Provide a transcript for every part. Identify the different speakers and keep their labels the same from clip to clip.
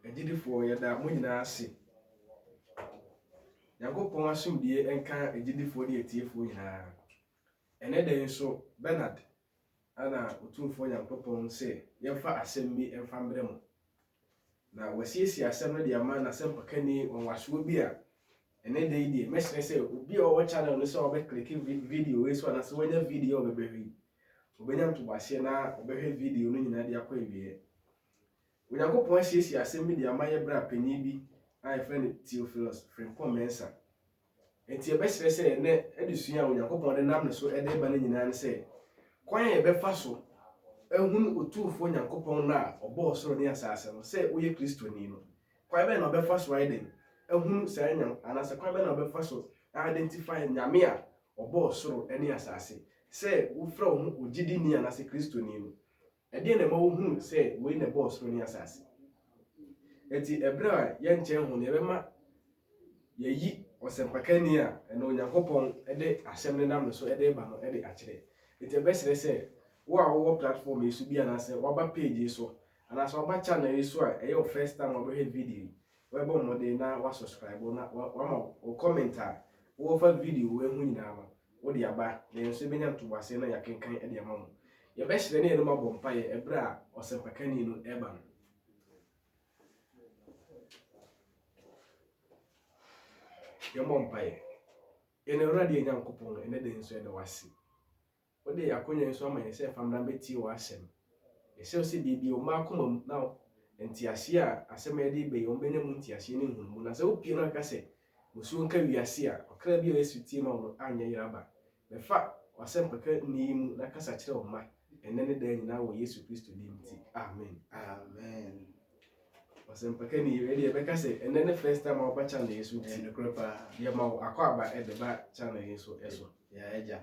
Speaker 1: Agidifo yɛda mo nyinaa ase. Nyankopɔn asomdie enka agidifo de etiefo nyinaa. Ene da nso Bernard ana otumfo Nyankopɔn se yɛmfa asɛm bi emfa mbrɛ mo. Na wasiesi asɛm no de ama na asɛm pakani onwaso bi a ene da yi de mesere se obi a wo channel no se obeklik video we so na se wanya video obebehwi. Obenya mtobase na obehwe video no nyinaa de akɔ ewie. Nyankopɔn asiesi asɛm bi de ama yɛ bra panyi bi a friend Theophilus Frimpong Mensa. Enti ebesere se ne edusua a Nyankopɔn de nam ne so ede ba ne nyinaa ne se kwan e befa so ehun otufo Nyankopɔn na ɔbɔ soro ne asase no se woyɛ Kristoni no. Kwan be na obefa so ayden ehun say nyam anase kwan be na obefa so identify nyame a ɔbɔ soro ne asase se wo fra wo ogidi ni anase Kristoni no. Ede na ma wo hu se we na bɔ soro ne asase. Eti ebra ye nche hu ne bema yeyi osempakani a eno Nyankopɔn ede asɛm ne nam so ede ba no ede akyere. Eti ebesere se wo a wo platform yesu bi anase waba page so anase waba channel so a eyo first time obehe video we bo mode na wa subscribe na wa ma comment a wo fa video we hu nyina ma wo de aba na enso benya ntobase na yakenkan ede ama mo. Ye besere ne eno mabɔ mpaye ebra osempakani no eba no. Yɛmmɔ mpaye. Ene Awurade Nyankopɔn ene de nso ede wase. Ode akonya nso ama yɛsɛ famra beti wo asɛm. Yɛsɛ ose bibi o ma akoma na entiase a asɛm yɛde be o benya mu entiase ne hunmu na sɛ opie no aka sɛ osuo nka wiase a ɔkra bi a esutie ma wo anya yiraba. Befa wasɛm paka ni mu na kasa kyerɛ wo ma ene ne da nyina wo Yesu Kristo dim ti. Amen.
Speaker 2: Amen.
Speaker 1: Wasɛm paka ni ready e beka sɛ ene ne first time a ɔba channel Yesu ti.
Speaker 2: Ne kropa
Speaker 1: Ye ma wo akɔaba e de ba channel Yesu eso.
Speaker 2: ya eja.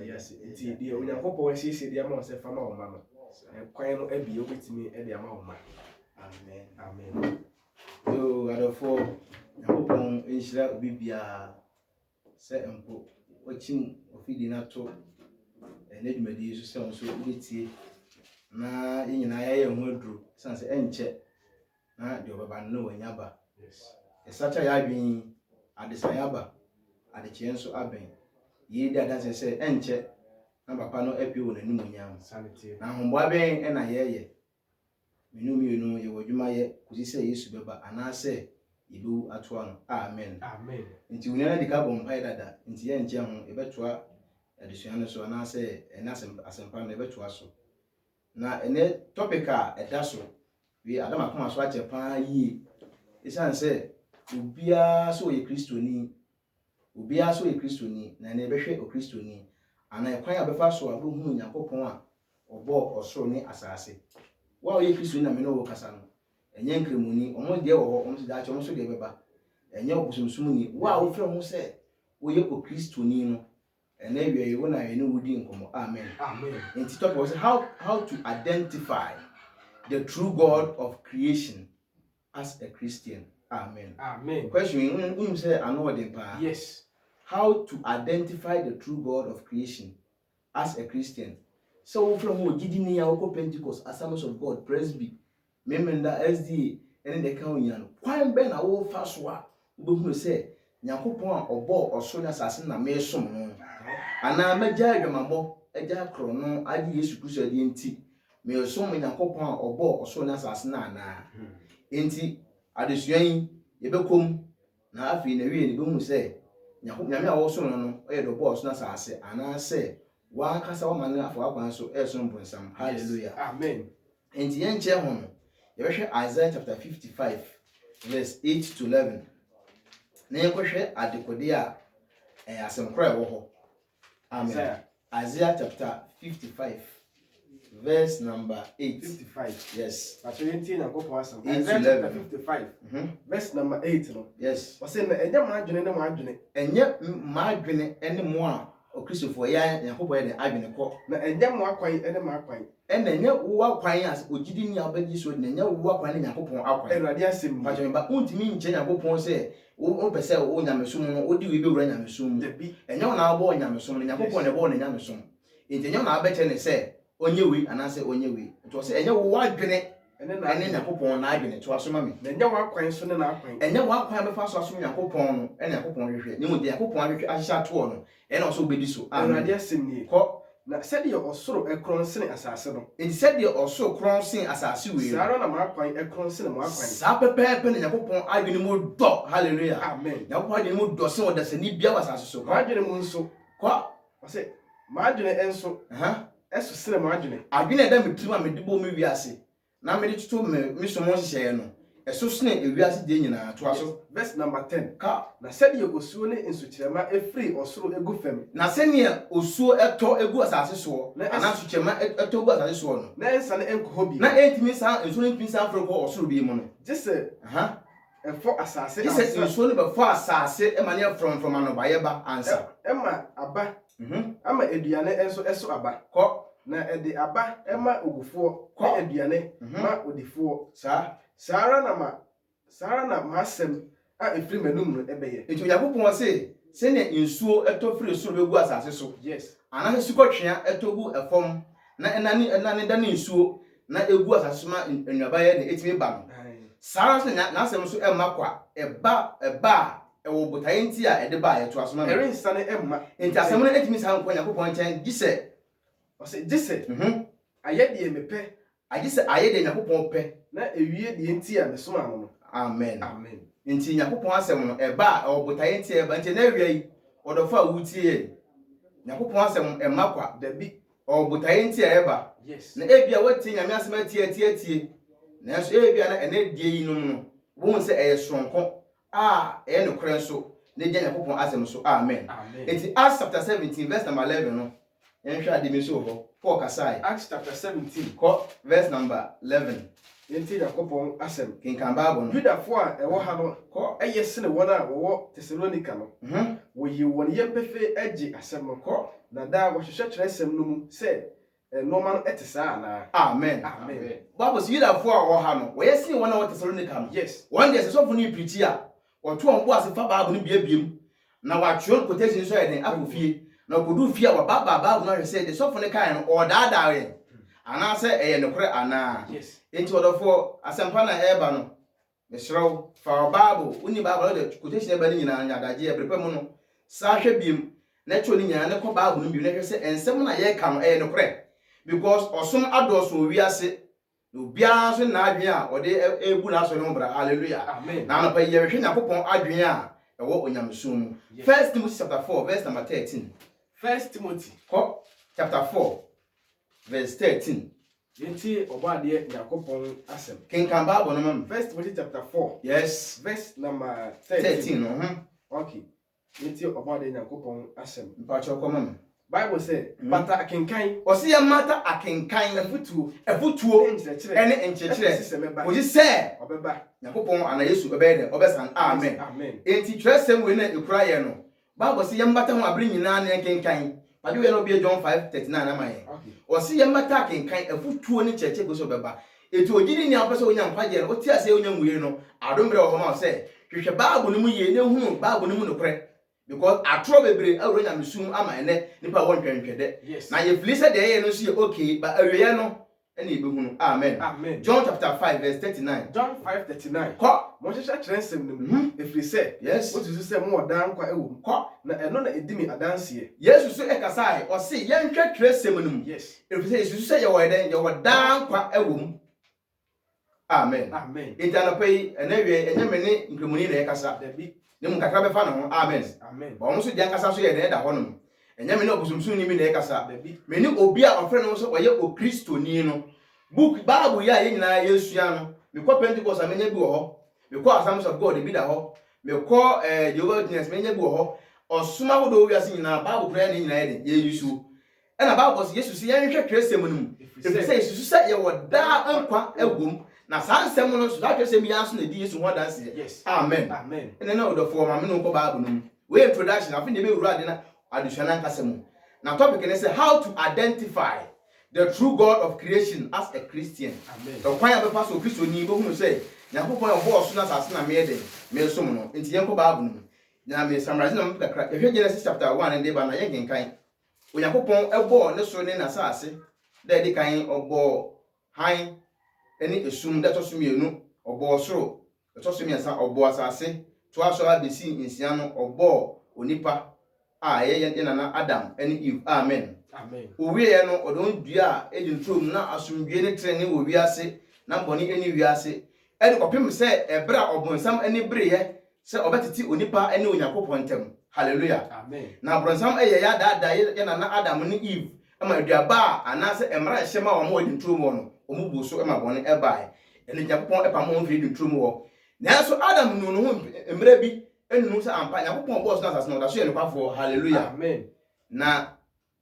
Speaker 1: Yes, enti de Onyankopɔn asiesie de ama wo sɛ fama wo ma no. Kwan no abi obetimi e de ama wo ma.
Speaker 2: Amen.
Speaker 1: Amen.
Speaker 2: So adofo Nyankopɔn enhyira obi bia sɛ empo ochim ofidi na to ene dwumadi Yesu sɛ onso betie na yenyina yɛ ho aduro san sɛ enche na de obaba no wanyaba.
Speaker 1: Yes.
Speaker 2: Esacha ya adwen adesa yaba adekye nso aben ye di adanse se enche na papa no apie won anim nyam
Speaker 1: Sanity.
Speaker 2: na homboa ben e na ye menum ye wadwuma ye kusi se Yesu beba anase ibu atoa no. Amen.
Speaker 1: Amen.
Speaker 2: Nti unyana dika bompai dada nti ye nche ho ebetoa adesua no so anase enasem asempa no ebetoa so na ene topic a eda so we adama koma so ache pa yi isan se ubia so ye Kristoni ubia so ye Kristoni na na ebehwe o Kristoni ana ekwan abefa so abohu Nyankopɔn a ɔbɔ ɔsoro ne asase wa ye Kristoni na me no wo kasa no enye nkremoni omo de wo ho omo se daache omo so de beba enye obusumsumuni wa wo frɛ ho sɛ wo ye o Kristoni no ene wie wo na ye no wudi nkomo. Amen.
Speaker 1: Amen.
Speaker 2: And talk about how to identify the true God of creation as a Christian. Amen.
Speaker 1: Amen.
Speaker 2: Question you say I know the pa.
Speaker 1: Yes.
Speaker 2: How to identify the true God of creation as a Christian. So from who Gidini Yako Pentecost, Assemblies of God, Presby, Memenda SDA, and the Counyan. Quite ben a old fast wa who say Nyakopon or Bo or Sonia Assassin a mere sum. And I met Jagamo, a jack chrono, I did Yesu Christ DNT. May so many Nyakopon or Bo or Sonia Assassin. Enti, Adisuan, Yebekum, na afi na wie ne bemu se nyame a wo so no e do boss na saase ana se wa kasa wo man afọ akwan so e so mbonsam. Hallelujah.
Speaker 1: Amen.
Speaker 2: Enti ye nche ho no ye behwe Isaiah chapter 55 verse 8 to 11 na ye kohwe adekode a asemkora e wo ho. Amen. Isaiah chapter 55 verse number 8.
Speaker 1: 55.
Speaker 2: Yes.
Speaker 1: But you ain't Nyankopɔn asɛm.
Speaker 2: 8 to
Speaker 1: Isaiah
Speaker 2: 11.
Speaker 1: chapter 55. Verse number 8 no.
Speaker 2: Yes.
Speaker 1: O say na enye ma adwene na ma adwene.
Speaker 2: Enye ma adwene ene mo a o Kristofo ya Nyankopɔn ye adwene kɔ.
Speaker 1: Na enye mo akwan ene ma akwan.
Speaker 2: Ene enye wo akwan as ogidi ni abagi so enye wo akwan ne Nyankopɔn akwan.
Speaker 1: Awurade asɛm
Speaker 2: Ba jeme ba untimi nche Nyankopɔn se wo pese wo nyamesom no odi we be wura nyamesom. Enye wo na abo nyamesom no Nyankopɔn ne bo ne nyamesom. Enye wo na abeche ne se onye we anase onye we. Nto se enye wo adwene ene Nyankopɔn na adwene to asoma me
Speaker 1: na nya wakwan so ne na akwan
Speaker 2: enye wakwan befa so asom Nyankopɔn no ene Nyankopɔn hwehwɛ ne mu de Nyankopɔn ahwehwɛ ahyehyɛ ato no ene oso obedi so
Speaker 1: Awurade asɛm nie
Speaker 2: kɔ
Speaker 1: na sɛde ɔsoro ɛkron sene asase no
Speaker 2: enti sɛde ɔsoro kron sen asase wei
Speaker 1: saa na makwan ɛkron sene mo akwan
Speaker 2: saa pɛpɛɛpɛ ne Nyankopɔn adwene mu dɔ hallelujah
Speaker 1: amen
Speaker 2: Nyankopɔn adwene mu dɔ sen ɔdasani bia wasase so
Speaker 1: madwene mu nso
Speaker 2: kɔ
Speaker 1: ɔsɛ madwene enso ɛso sene mo adwene
Speaker 2: adwene da metrim a mede bɔ me wiase na mede toto me so mo hyehyɛ no ɛso sene ewiase de nyinaa to aso
Speaker 1: verse number 10
Speaker 2: ka
Speaker 1: na sɛde osuo ne nsukyerɛma efiri ɔsoro egu fam
Speaker 2: na sɛnea osuo ɛtɔ egu asase so
Speaker 1: Na
Speaker 2: ana nsukyerɛma ɛtɔ egu asase so no
Speaker 1: na ensa ne enko hɔ bi
Speaker 2: na ɛntimi saa nsuo no ntimi saa afro kɔ ɔsoro bi mu no
Speaker 1: gye sɛ ɛfɔ asase
Speaker 2: gye sɛ nsuo no bɛfɔ asase ɛma ne from anobayɛ ba ansa
Speaker 1: ɛma aba ama aduane enso ɛso aba
Speaker 2: kɔ
Speaker 1: na ɛde aba ɛma ogufoɔ na aduane ma odifoɔ Sara na masɛm a efiri manum no ɛbɛyɛ
Speaker 2: nti Onyankopɔn sɛ sɛnea nsuo ɛtɔ firi soro bɛgu asase so
Speaker 1: yes
Speaker 2: ana sukɔtwea ɛtɔ gu ɛfam na ɛnane da ne nsuo na egu asase ma nnuabayɛ de etimi ba no Sara so na asɛm so ɛma kwa ɛba ɛwɔ botae nti a ɛde ba yɛto asoma
Speaker 1: ɛre nsane ɛma
Speaker 2: nti asɛm no etimi saa nkɔ Onyankopɔn nkyɛn gye
Speaker 1: sɛ ayɛ deɛ mepɛ
Speaker 2: agye sɛ ayɛ deɛ Onyankopɔn pɛ
Speaker 1: na ewie deɛ nti a mesoma no
Speaker 2: amen
Speaker 1: amen
Speaker 2: nti Onyankopɔn asɛm no ɛba ɛwɔ botae nti ɛba nti na awia yi ɔdɔfo a wutie Onyankopɔn asɛm ɛma kwa
Speaker 1: dabi
Speaker 2: ɔwɔ botae nti ɛba
Speaker 1: yes
Speaker 2: na ebia wɔtie Nyame asɛm atie nanso ebia na ɛna die yi no wɔn sɛ ɛyɛ soronko a ɛyɛ nokorɛ nso na gye Onyankopɔn asɛm so amen nti Acts chapter 17 verse number 11 no yɛnhwɛ ade mi so hɔ Paul kasae
Speaker 1: Acts chapter 17
Speaker 2: kɔ verse number 11
Speaker 1: yɛnti Yakobɔn asɛm
Speaker 2: kenkan Bible no
Speaker 1: Judafoɔ a ɛwɔ ha no kɔ ɛyɛ sene wɔn a wɔwɔ Thessalonica no wɔyi wɔn yɛn pɛfɛ agye asɛm no kɔ na daa wɔhyehyɛ kyerɛsɛm no mu sɛ nɔɔma no ɛte saa anaa
Speaker 2: amen Bible sɛ Judafoɔ a wɔwɔ ha no wɔyɛ sene wɔn a wɔwɔ Thessalonica no
Speaker 1: yes
Speaker 2: wɔn deɛ sɛ sɔfo no preach a wɔto wɔn bo ase fa Bible no biebiem na wɔatwerɛ quotation so yɛ den akɔ fie na kodu fie a wababa Bible no hwɛ sɛ de sɔfo no kan no ɔdaadaa yɛ ana sɛ ɛyɛ nokorɛ ana
Speaker 1: yes
Speaker 2: enti ɔdɔfo asɛmpa na ɛba no mesrɛw fa Bible uni Bible de quotation ɛba ne nyinaa nyadagye ɛbrepɛ mu no saa hwɛ biem na kyerɛ ne nyinaa ne kɔ Bible no bi na hwɛ sɛ ensɛm na yɛka no ɛyɛ nokorɛ because ɔsom adɔso wiase na obiara so na adwene a ɔde ebu na aso ne mbra hallelujah
Speaker 1: amen
Speaker 2: na anɔpa yɛhwɛ Nyankopɔn adwene a ɛwɔ onyamesom mu 1 Timothy chapter 4 verse number 13
Speaker 1: 1 Timothy
Speaker 2: chapter 4 verse 13
Speaker 1: yɛnti ɔbaadeɛ Yakobɔn asɛm
Speaker 2: kenkan Bible no mam
Speaker 1: 1 Timothy chapter 4
Speaker 2: yes
Speaker 1: verse number
Speaker 2: 13 no
Speaker 1: okay yɛnti ɔbaadeɛ Yakobɔn asɛm
Speaker 2: mpacho kɔ mam
Speaker 1: Bible say bata akenkan
Speaker 2: ɔse yɛ mata akenkan
Speaker 1: afutuo
Speaker 2: ɛne nkyerɛkyerɛ oyi sɛ
Speaker 1: ɔbɛba
Speaker 2: Nyankopɔn ana Yesu ɛbɛyɛ dɛ ɔbɛsan amen enti kyerɛsɛm wei na ekura yɛ no Bible sɛ yɛ mata ho abere nyinaa ne kenkan pade wei na obi John 5:39 ama yɛ ɔse yɛ mata akenkan afutuo ne kyerɛkyerɛ goso bɛba eti ogidi ni apɛ sɛ onya nkwaje no otia sɛ onya nwuye no adombre wɔ hɔ ma sɛ hwehwɛ Bible no mu yie ne hu Bible no mu nokorɛ because atro bebre awuro nyamesum ama ene nipa won twentwede na ye fili se de ye no so ye okay ba awiye no ene ebehunu amen John chapter 5 verse 39
Speaker 1: John 5:39
Speaker 2: ko
Speaker 1: mo hyehyɛ kyerɛnsɛm no mu efiri sɛ
Speaker 2: yes
Speaker 1: wo tusu sɛ mo ɔdan kwa ɛwɔ
Speaker 2: ko
Speaker 1: na ɛno na edimi adanseɛ
Speaker 2: Yesu so ɛkasae ɔse ye nhwɛ kyerɛnsɛm no mu
Speaker 1: yes
Speaker 2: efiri sɛ Yesu sɛ ye wɔ eden ye wɔ dan kwa ɛwɔ mu amen intanopa yi ene wie enye me ne nkemuni na ɛkasa
Speaker 1: dabi
Speaker 2: ne mu kakra bɛfa no ho amen ba wɔn so di ankasa so yɛ den da hɔ no ɛnyɛ me ne obusumsum ni mi na ɛkasa me ne obi a ɔfrɛ no so ɔyɛ okristoni no book Bible ya yɛ nyinaa yɛsua no me kɔ Pentecost amenya bi wɔ hɔ me kɔ Assemblies of God bi da hɔ me kɔ Jehovah's Witness menya bi wɔ hɔ ɔsoma ho do wiase nyinaa Bible kura ne nyinaa yɛ den yɛ yusu ɛna Bible sɛ Yesu sɛ yɛnhwɛ twɛsɛm no mu efisɛ Yesu sɛ yɛ wɔ daa nkwa agum na saa nsɛm no so da twɛsɛm yɛ aso na di Yesu ho adanse amen ene na odofo ma me no kɔ Bible no mu we introduction afi ne be wura de na adusua na nkasa mu na topic ne say how to identify the true God of creation as a Christian amen so kwan ya be pass o Kristoni bo hunu say Nyankopɔn yɛ bɔ so na sase na me de me so mu no enti yɛn kɔ Bible no mu na me summarize na me kakra ehwe Genesis chapter 1 and ba na yɛ genkan Onyankopɔn ɛbɔ ne so ne na sase da di kan ɔbɔ han ene esum da toso mienu obo soro toso miensa obo asase to aso abesi nsia no obo onipa a ye nana Adam ene Eve amen owie no odon dua ejintrom na asomdwe ne trene wo wiase na mboni eni wiase ene kopem se ebra obonsam ene breye se obetiti onipa ene Onyankopon ntem hallelujah amen na bronsam eye ya dada ye nana Adam ne Eve ama duaba anase emra hyema wo mo ejintrom no omubu so ema boni ebae ene Onyankopon epa mo mfi ejintrom wo nanso Adam no ho emra bi enu se ampa Onyankopon boss na asase no da so ye nkwafo hallelujah amen na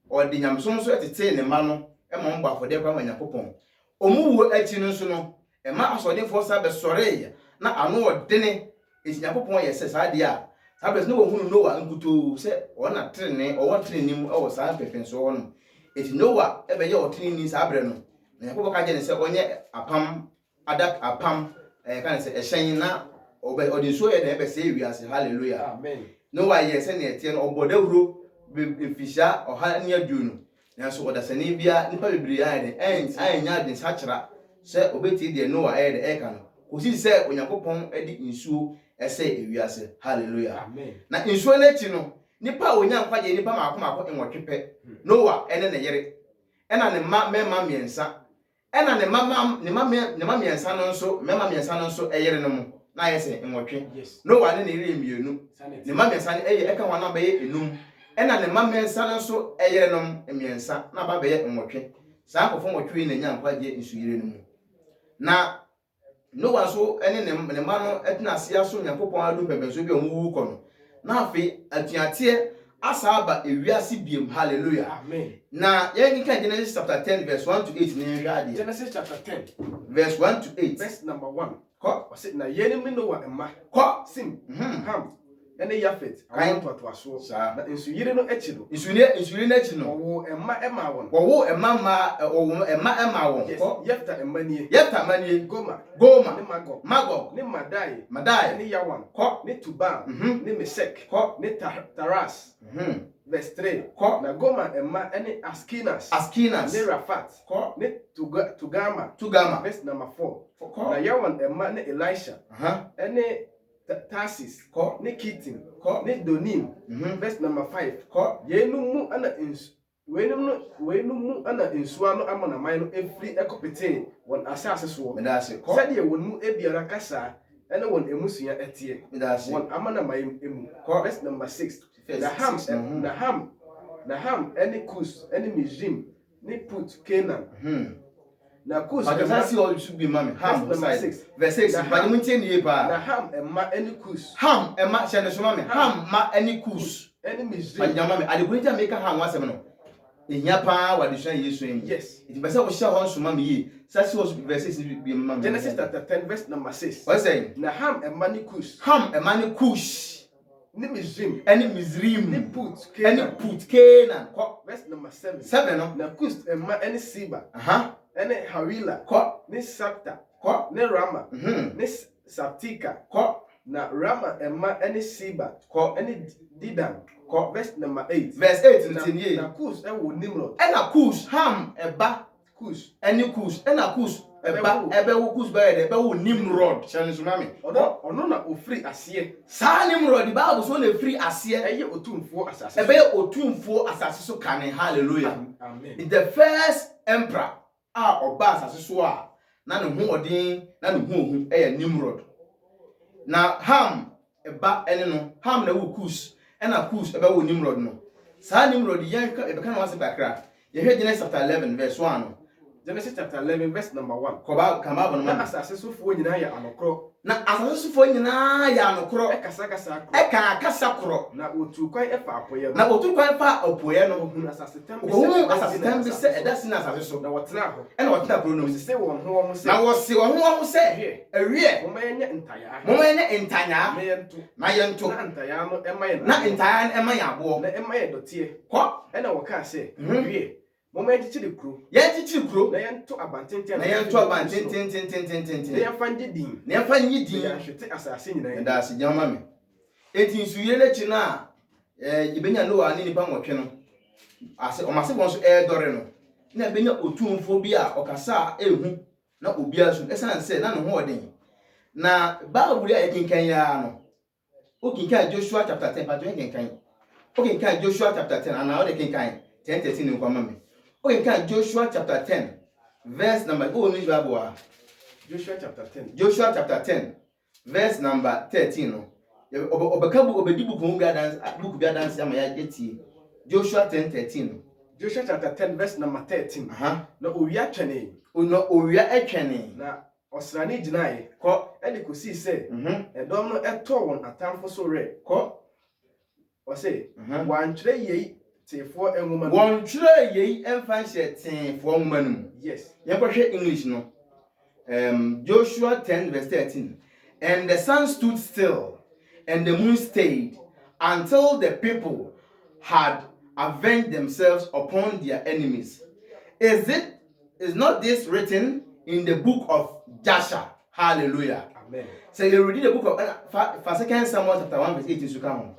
Speaker 2: odi nyamsom so etete ne ma no ema mba fode kwa Onyankopon omuwu achi no so no ema asodefo sa be sore na ano odene Onyankopon ye se sa de a sabes no hunu Noah nkuto se ona trene o trenim o sa pepenso no eti Noah ebe ye o trene sa abre no Onyankopon ka je ne se onye apam adak apam kan se ehyen na odi so ye na ebe se wiase hallelujah amen Noah ye se ne etie no obodawuro befisha oha ne aduonu nanso odasane bia nipa bebiri ayede anya de sachira se obeti de Noah ayede eka no kosi se Onyankopon edi insuo ese ewiase hallelujah amen na insuo na chi no nipa onyankwaje nipa maako enwotwepe Noah ene ne yere ena ne mema miensa ena ne mama miensa no nso mema miensa no nso eyere no mu na yese enwotwe Noah ne yere mienu ne mama miensa ne eka wana ba ye enum ena ne mamensa no so eyerenom emiensa na ba be ye nwotwe saa akofo nwotwe na nyankwaje insuyire no mu na Noah so ene ne ma no etna asia so Nyankopon adu pepenso bi omuwu ko no na afi atuate asa aba ewiase biem hallelujah amen na ye nka Genesis chapter 10 verse 1 to 8 ne hwade
Speaker 1: Genesis chapter 10
Speaker 2: verse 1 to 8
Speaker 1: verse number 1 ko o se na yene mi Noah emma
Speaker 2: ko
Speaker 1: Sim Ham ene Yafet awon twatwaso na insuyire no echi no
Speaker 2: insuyire no echi no
Speaker 1: wo emma won
Speaker 2: wo emma won
Speaker 1: ko Yefta emmanie Goma
Speaker 2: ne
Speaker 1: Magog ne Madai ne Yawan
Speaker 2: ko
Speaker 1: ne Tubal ne Mesek
Speaker 2: ko
Speaker 1: ne Taras verse 3
Speaker 2: ko
Speaker 1: na Goma emma ene Askinas ne Rafat ko ne Tugama verse number 4 na Yawan emma ne Elisha ene Tarsis ko ne Kitim ko ne Donim verse number 5 ko yenum mu ana wenum mu ana insuano amana man no efri ekopete won asase so
Speaker 2: medase ko
Speaker 1: sade won mu ebiara kasa ene won emusua etie
Speaker 2: medase
Speaker 1: won amana man emu ko verse number 6 na ham ene Kus ene Mizrim ne Put Canaan na Kus
Speaker 2: Agasi all should be mama Ham verse 6 but you tell me pa
Speaker 1: na Ham emma ene Kus
Speaker 2: Ham emma shene so mama Ham ma ene Kus
Speaker 1: ene Mizrim
Speaker 2: but mama adekunja make Ham wasem no ehia pa wadehwan Yesu en
Speaker 1: yes
Speaker 2: it be say wo hia hon so mama yi sasi was verse 6 be mama
Speaker 1: Genesis chapter 10 verse number 6
Speaker 2: what say
Speaker 1: na Ham emma ne Kus
Speaker 2: ne
Speaker 1: Mizrim
Speaker 2: ene Mizrim
Speaker 1: ne Put
Speaker 2: Canaan ko
Speaker 1: verse number 7
Speaker 2: no
Speaker 1: na Kus emma ene Siba ene Hawila
Speaker 2: ko
Speaker 1: ne Sapta
Speaker 2: ko
Speaker 1: ne Rama ne Saptika
Speaker 2: ko
Speaker 1: na Rama emma ene Siba
Speaker 2: ko
Speaker 1: ene Didan
Speaker 2: ko
Speaker 1: verse number 8
Speaker 2: verse 8 ntinye
Speaker 1: na Kus ewo Nimrod
Speaker 2: ena Kus Ham eba
Speaker 1: Kus
Speaker 2: ene Kus ena Kus ebe wo Kus ba ebe wo Nimrod chane so mami
Speaker 1: ono na ofri ase
Speaker 2: sa Nimrod Bible so na free ase
Speaker 1: eye otumfo asase
Speaker 2: ebe otumfo asase so kane hallelujah
Speaker 1: amen
Speaker 2: the first emperor a oba asase so a na ne ho odin na ne ho ohu Nimrod na Ham eba ene no Ham na wo Kus ena Kus ebe wo Nimrod no sa Nimrod yanka ebe kana wase bakra ye hwe Genesis chapter 11 verse 1 no
Speaker 1: Genesis chapter 11 verse number 1
Speaker 2: koba kama bono
Speaker 1: na asase so fo nyina ya anokro
Speaker 2: na asase so fo nyina ya anokro
Speaker 1: eka kasa kro na otu kwan efa apoye no
Speaker 2: hu
Speaker 1: asase
Speaker 2: tembe se edasi na asase so
Speaker 1: na wotena ho
Speaker 2: ena wotena pro no
Speaker 1: se won ho se
Speaker 2: na wo se won ho se ewie
Speaker 1: mo menye ntanya
Speaker 2: na yento
Speaker 1: na ntaya no emaye
Speaker 2: na ntaya no emaye abo
Speaker 1: na emaye dotie
Speaker 2: ko
Speaker 1: ena wo ka se ewie mo chichiri kro na yento abantenten
Speaker 2: na yfanyi din
Speaker 1: ya hwete asase nyina ya
Speaker 2: da se jama me eti nsuye lechi na yebenya Noah ni nipa nwotwe no ase o mase bon so dore no na benya otumfo bi a okasa ehu na obia so esan say na no ho odin na Bible ya kinkan ya no o kinkan Joshua chapter 10 pa to kinkan o kinkan Joshua chapter 10 ana o de kinkan 10:13 ni kwa mame o kinkan Joshua chapter 10 verse number ni Bible
Speaker 1: Joshua chapter 10.
Speaker 2: Joshua chapter 10 verse number 13 no obekabu obedi book dance ama ya etie Joshua 10:13
Speaker 1: Joshua chapter 10 verse number 13. Na owia twene.
Speaker 2: No owia etwene.
Speaker 1: Na osrani ginae.
Speaker 2: Ko
Speaker 1: e de kosi se. Edom no eto won atamfo so re. Ko o se wan twere yei tefo enwoma no.
Speaker 2: Wan twere yei emfa hye tefo enwoma no.
Speaker 1: Yes.
Speaker 2: Yekwohwe English no. Joshua 10 verse 13. And the sun stood still and the moon stayed until the people had avenged themselves upon their enemies. Is not this written in the book of Joshua? Hallelujah.
Speaker 1: Amen.
Speaker 2: So you read the book of for 2 Samuel chapter 1 verse 18 to come.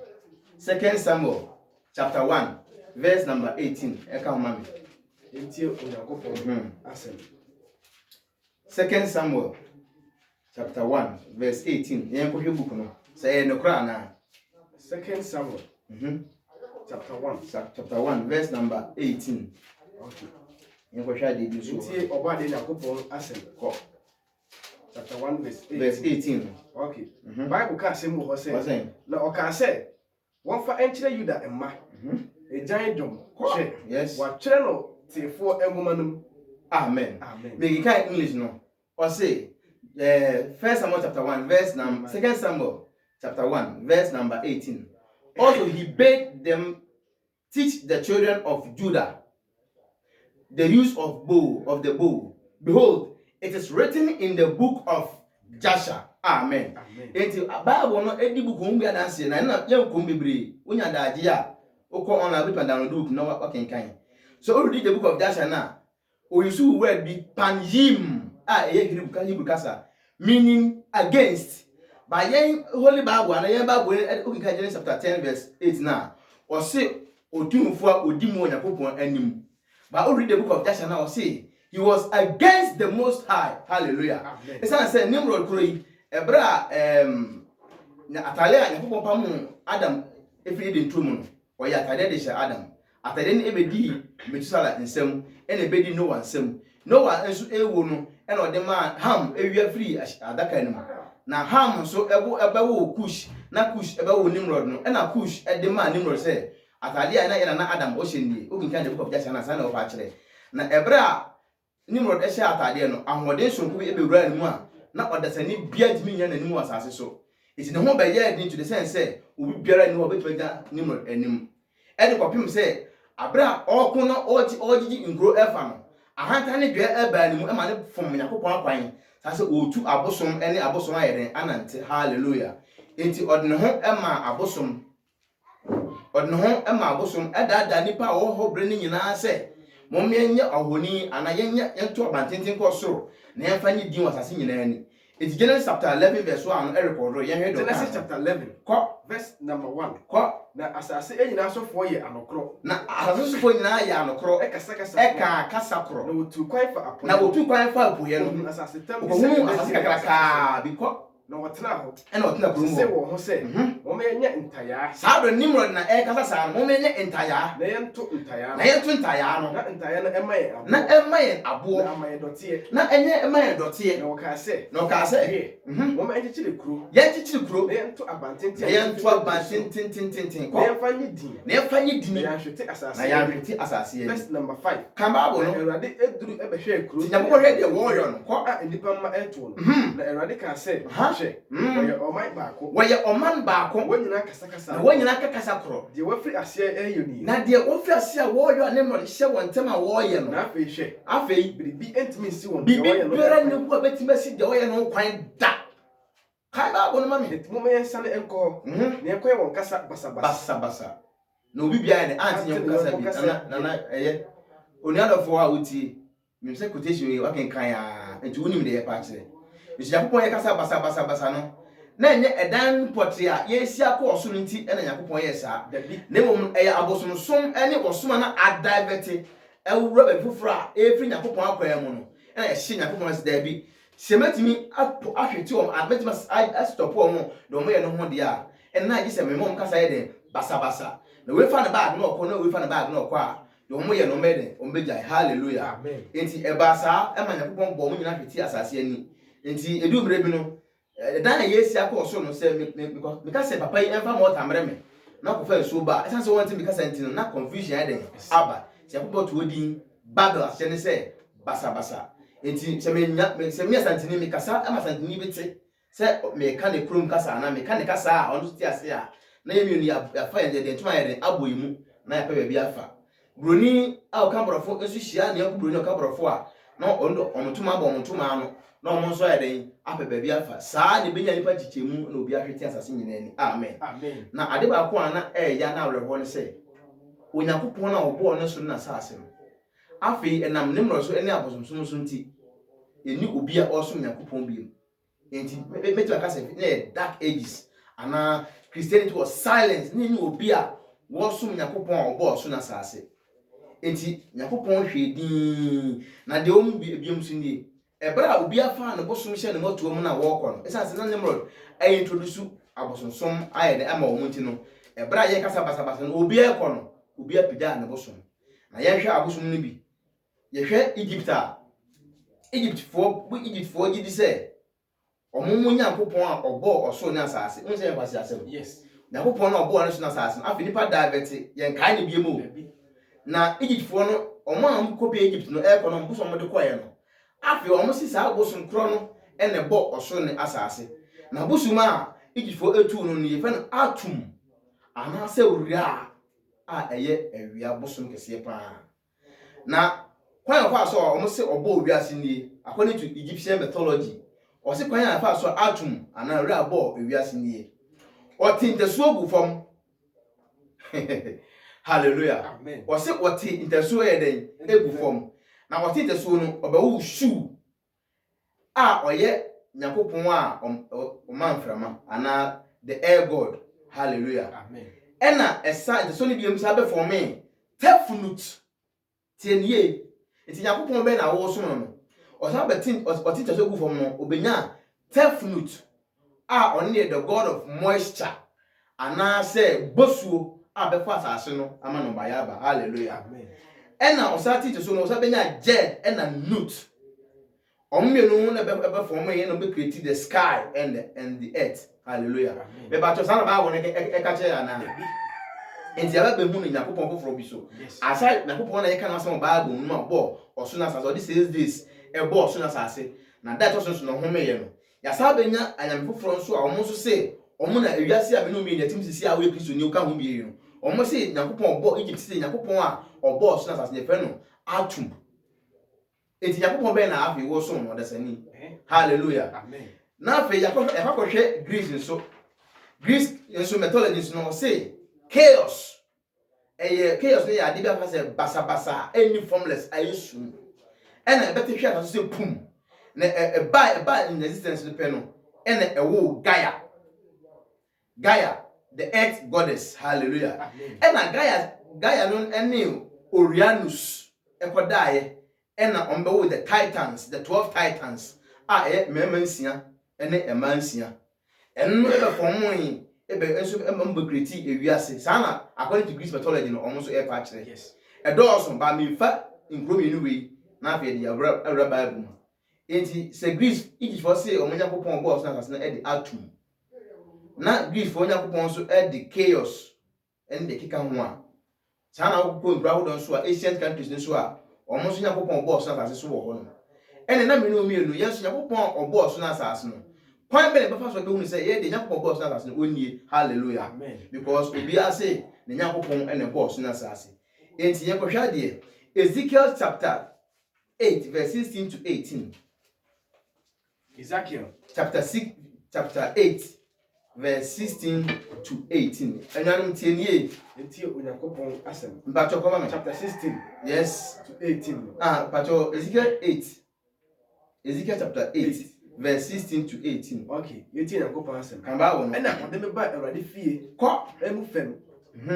Speaker 2: 2 Samuel chapter 1 verse number 18.
Speaker 1: Enti Onyankopon asem.
Speaker 2: 2 Samuel chapter 1 verse 18. Yen ko book no. Say no kra na.
Speaker 1: 2 Samuel
Speaker 2: chapter 1 verse number 18.
Speaker 1: Okay.
Speaker 2: Yen ko hwa de bi so.
Speaker 1: Enti Obade Nyakopon asem ko. Chapter 1 verse
Speaker 2: 18.
Speaker 1: Okay. Bible ka asem wo say. Na o ka say won fa enkyere Yuda emma. Ejan dwom.
Speaker 2: Yes.
Speaker 1: Wa twere no tefo enwoma no.
Speaker 2: Amen.
Speaker 1: Amen.
Speaker 2: Make it English no. Or say 1 Samuel chapter 1 verse number 2 Samuel chapter 1 verse number 18. Also he bade them teach the children of Judah the use of the bow. Behold, it is written in the book of Joshua. Amen. Enti Bible no edi book on bia dance na yan ko bebre onya daaje a okọ on na be download book no wa kenkan. So we read the book of Joshua na o use word be panjim Hebrew kasa meaning against. By yen Holy Bible and yen Bible okay Genesis chapter 10 verse 8 na o say otumfo a odimu Onyankopon anim. But we read the book of Joshua now, see, he was against the Most High. Hallelujah. It's not saying Nimrod Kuri, Ebra, Atalia, and Pamu, Adam, if he didn't true, or Yatadesha Adam. After then, Ebedi, Methuselah, and some, and a bedi no one, some. No one else a woman, and or the man, Ham, a year free as that kind of. Now, Ham, so about Kush, not Kush, about Nimrod, no, and a Kush at the man Nimrod said. Atalia na Adam Ocean ni o kinka the book of Joshua na sana o fa kire na ebra Nimrod e sha atade no ahode sonko e bewura ni mu a na odasani bia dimi nya na ni mu asase so iti ne ho be ye din to the sense say obi biara ni obetu ga Nimrod anim e de kopim say abra okun no ogigi ngro efa no ahanta ne dwe e ba ni mu e ma ne fom Yakopon akwan sase otu abosom ene abosom ayere anante. Hallelujah. Enti odne ho e ma abosom odno ho ema abosom edada nipa wo ho bre ni nyina se momyenye ahoni ana yenye yento abantintin ko soro na yemfa nyi din wasase nyina ani. It's Genesis chapter 11 verse 1 record yen hedo.
Speaker 1: Genesis chapter 11
Speaker 2: ko
Speaker 1: verse number 1
Speaker 2: ko
Speaker 1: na asase enyina so fo ye anokro
Speaker 2: na asase so fo nyina ye anokro e kasa kro
Speaker 1: na wotu kwan fa apo
Speaker 2: na wotu kwan fa apo ye no
Speaker 1: asase tam
Speaker 2: bi se asase kakaka bi ko
Speaker 1: na wotena ho
Speaker 2: e na wotena kro
Speaker 1: se wo ho se wo me nya ntaya
Speaker 2: sa do Nimrod na e kasa sa mo me nya ntaya
Speaker 1: na yento ntaya
Speaker 2: no
Speaker 1: na ntaya no emaye abo
Speaker 2: na emaye abo
Speaker 1: na amaye dotie
Speaker 2: na enye emaye dotie
Speaker 1: na woka se wo me enchichire kro
Speaker 2: kro
Speaker 1: na yento abantintin
Speaker 2: ko
Speaker 1: na yemfa nyi din
Speaker 2: na yahwete asase ye.
Speaker 1: verse number 5
Speaker 2: kan Bible no
Speaker 1: Erade eduru ebehwe kro
Speaker 2: ti nyabo hwe de wo yo no ko
Speaker 1: a nipa ma eto no na Erade ka se hwe
Speaker 2: woye oman baako
Speaker 1: wonyina kasa
Speaker 2: na wonyina kasa kro
Speaker 1: de wafri ase eyoni
Speaker 2: na de wofri ase a wo yo Nimrod hye wontem a wo ye no
Speaker 1: na afei biribi entimi si won
Speaker 2: de wo ye no bibera ne ko betima si de wo ye no kwan da kan Bible no mame
Speaker 1: etimo me ensane enko ne enko ye won kasa basa
Speaker 2: na obi bia ne anti nye kasa bi na eye oni adofo a utie mimse quotation we wakenkan ya enti wonim de ye pa kire Yakopon ye kasa basa no na enye edan potre a ye esi akọ so nti ena Yakopon ye sa na mom eye abosomsom ene osoma na adiverte ewura be fufura efri Yakopon akwa mu no na yɛhye Nyankopɔn ase daa bi sɛ mɛtumi ahwete wɔn mɛtumi astɔpo wɔn de wɔn yɛ no ho deɛ a ɛnna agye sɛ mmɛmɔ kasa yɛ den basabasa na wefa ne baag na ɔkɔ na wefa ne baag na ɔkɔ a de wɔn yɛ no ɔmɛ den ɔmɛ gya hallelujah nti ɛbaa saa ɛma Nyankopɔn bɔ wɔn nyinaa hwete asase ani nti edu mmerɛ bi no dan a yɛsi akɔ so no sɛ meka sɛ papa yi ɛmfa ma ɔtamrɛ me na kɔfa nsuo ba ɛsan sɛ wɔn ti meka sɛ nti no na confusion yɛ den aba sɛ Nyankopɔn to odin Babel ahyɛ ne sɛ basabasa nti sɛ me asantini me kasa ama asantini bi te sɛ me ka ne krom kasa na me ka ne kasa a ɔno te ase a na yɛmienu yɛafa yɛn de ntoma yɛ den abɔ yi mu na yɛpɛ baabi afa broni a ɔka borɔfo nso hyia ne yɛko broni ɔka borɔfo a na ɔmotoma abɔ ɔmotoma ano na ɔmo nso yɛ den apɛ baabi afa saa ne benya nipa kyikyɛmu na obi ahwete asase nyinaa ni amen na ade baako a na ɛyɛ na awerɛhɔ ne sɛ Onyankopɔn na ɔbɔɔ ne so na asase no afei enam ne mmoro so ene abosomsom so nti eni obi a ɔsom Nyankopɔn bi enti metu aka sɛ na dark ages ana Christianity was silence ne ni obi a wɔsom Nyankopɔn a ɔbɔɔ so na asase enti Nyankopɔn hwɛ din na de ɔmu biam so nie ebra obi afa na bosom hyɛ ne moto mu na wɔkɔ no esanse na ne mmoro ay introduce abosomsom ayɛ de ama ɔmu nti no ebra yɛ kasa basa no obi akɔ no obi apida na bosom na yɛhwɛ abosom no bi yɛhwɛ Egypt for gidi sɛ ɔmo Nyankopɔn a ɔbɔ ɔso ne asase wo sɛ yɛkwasi asɛm
Speaker 1: yes
Speaker 2: Nyankopɔn na ɔbɔ ne so na asase afi nipa divert yɛn kae ne biemu na Egypt for no ɔmo a kɔpie Egypt no ɛkɔ no bosom mo de kɔɛ no afi ɔmo si saa bosom kro no ɛne bɔ ɔso ne asase na bosom a Egypt for etu no ne yɛfɛ no atum ana sɛ owura a ɛyɛ awia bosom kɛseɛ paa na kwan afa so ɔmo se ɔbɔ owiase nie according to Egyptian mythology ɔse kwan afa so atum ana owura bɔ owiase nie ɔte ntesuo gu fam hallelujah
Speaker 1: amen
Speaker 2: ɔse ɔte ntesuo yɛ den egu fam na ɔte ntesuo no ɔbɛwo shu a ɔyɛ Nyankopɔn a ɔmanframa ana the air god hallelujah
Speaker 1: amen
Speaker 2: ɛna ɛsa ntesuo no biam sa bɛ fɔme tefnut tienie enti Nyankopɔn bɛ na wo so no ɔsa bɛtin ɔte ntesuo gu fam no obenya tefnut a ɔne the god of moisture ana sɛ bosuo a bɛfa asase no ama no bayaba hallelujah
Speaker 1: amen
Speaker 2: ɛna ɔsa te ntesuo no ɔsa benya jed ɛna nut ɔmmenu na bɛ form yɛ no bɛ create the sky and the earth hallelujah be ba to sana ba wo ne ɛka kyɛ ana enti aba bɛ hu no Nyankopɔn foforo bi so asa Nyankopɔn na yɛka na asɛm Bible no ma bɔ ɔso na asase ɔde 6 days ɛbɔ ɔso na asase na da to so no home yɛ no yasa bɛnya anyame foforo nso a ɔmo nso se ɔmo na ewiase a bɛno mi netim sisi a wo Kristo ni ka ho bi no ɔmo se Nyankopɔn ɔbɔ Egypt se Nyankopɔn a ɔbɔ ɔso na asase ne fɛ no atum enti Nyankopɔn bɛ na afi wo so no ɔdasani hallelujah
Speaker 1: amen
Speaker 2: na afi yakɔhwɛ Greece nso mythology nso no say chaos chaos ne yɛ ade bi afa sɛ basabasa any formless ayesu ɛna ɛbɛte hwɛ aso sɛ pum na ɛba in existence no pɛ no ɛna ɛwo Gaia the earth goddess hallelujah ɛna Gaia no ɛne Uranus ɛkɔdaeɛ ɛna ɔmbɛwo the titans the 12 titans a ɛyɛ mmarima nsia ɛne ɛma nsia ɛno ɛbɛ fɔmoi ɛbɛ nso ɛmba create ewiase saa na according to Greece mythology no ɔmo nso ɛpa kyerɛ
Speaker 1: yes
Speaker 2: ɛdɔɔso ba mefa nkuro mmienu wei na afei de awura Bible mu enti sɛ Greece Egypt for say ɔmo Nyankopɔn bɔ ɔso na asase na ɛde atum na Greece for Nyankopɔn nso ɛde chaos ɛne de keka ho a saa na wokɔ nkuro ahodoɔ nso a ancient countries nso a ɔmo nso Nyankopɔn bɔ ɔso na asase so wɔ hɔ no ɛne na mmienu yɛnso Nyankopɔn ɔbɔ ɔso na asase no kwan bɛ na bɛfa so bɛhu sɛ yɛ de Nyankopɔn bɔ ɔso na asase no onnie hallelujah
Speaker 1: amen
Speaker 2: because obi ase ne Nyankopɔn ɛne bɔ ɔso na asase enti yɛkɔhwɛ deɛ Ezekiel chapter 8 verse 16 to 18
Speaker 1: Ezekiel
Speaker 2: chapter 8 verse 16 to 18 ɛnyanum tie nie
Speaker 1: enti Onyankopɔn asɛm
Speaker 2: mpacho kɔma me
Speaker 1: chapter 16
Speaker 2: yes
Speaker 1: to 18
Speaker 2: pacho Ezekiel chapter 8 verse 16 to 18
Speaker 1: okay enti Onyankopɔn asɛm
Speaker 2: kamba wo no
Speaker 1: ɛna ɔde me ba Awurade fie
Speaker 2: kɔ
Speaker 1: emu fam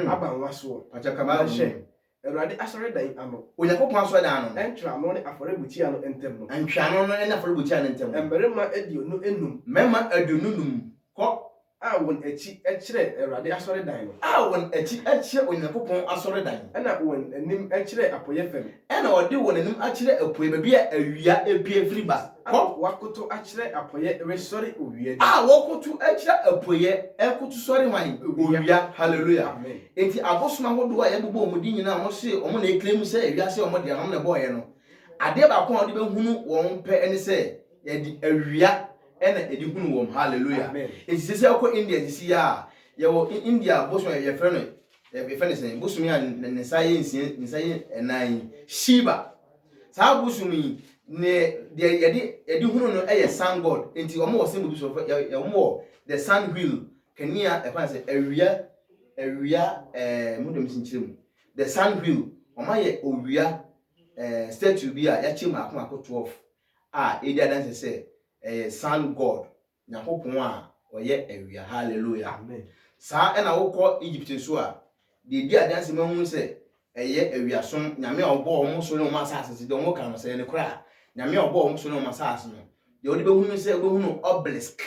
Speaker 1: aba nwa so
Speaker 2: pacho kamba wo no
Speaker 1: Awurade asɔre dan ano.
Speaker 2: Onyankopɔn asɔre dan ano.
Speaker 1: Entra no ne afɔrebukyia no ntem no.
Speaker 2: Antwano no na afɔrebukyia no ntem.
Speaker 1: Mmarima aduonu enum.
Speaker 2: Mema adununum kɔ
Speaker 1: A won echi ekyere Awurade asɔre dan no.
Speaker 2: A won echi ekyere Onyankopɔn asɔre dan.
Speaker 1: Ɛna won anim ekyere apoye fam.
Speaker 2: Ɛna ɔde won anim akyere apoe baabi a awia epie firi ba.
Speaker 1: Kɔ wakoto akyere apoye resɔre owia.
Speaker 2: A wɔkoto akyere apoe ekoto sɔre hwan owia. Hallelujah.
Speaker 1: Amen.
Speaker 2: Enti abosom ahodo a yɛbobɔ ɔmo di nyina ɔmo se ɔmo na eklem sɛ awia se ɔmo de ɔmo na bɔɔyɛ no. Ade ba ko a ɔde behunu wɔn pɛ ɛne sɛ yɛde awia ɛna edi hunu wɔm. Hallelujah.
Speaker 1: Amen.
Speaker 2: Enti sese akɔ India sisi ya yɛwɔ India bosom yɛ fɛ no yɛ fɛ ne sɛ bosom ya ne nsa yɛ nsia nsa yɛ ɛnan Shiva. Saa bosom yi ne de yɛde hunu no ɛyɛ sun god. Enti ɔmo wɔ sɛ bosom yɛ ɔmo wɔ the sun wheel kania ɛfa sɛ awia mo dem sinkyerem the sun wheel ɔmo yɛ owia statue bi a yɛakyɛ mu akoma 12 a edi adanse sɛ sun god Nyankopɔn a ɔyɛ awia. Hallelujah.
Speaker 1: Amen.
Speaker 2: Saa ɛna wokɔ Egypt so a de di adanse mahu sɛ ɛyɛ awiasom nyame a ɔbɔ ɔmo so ne ɔmo asase de ɔmo ka no sɛ ne kora nyame a ɔbɔ ɔmo so ne ɔmo asase no de ɔde behunu sɛ behunu obelisk.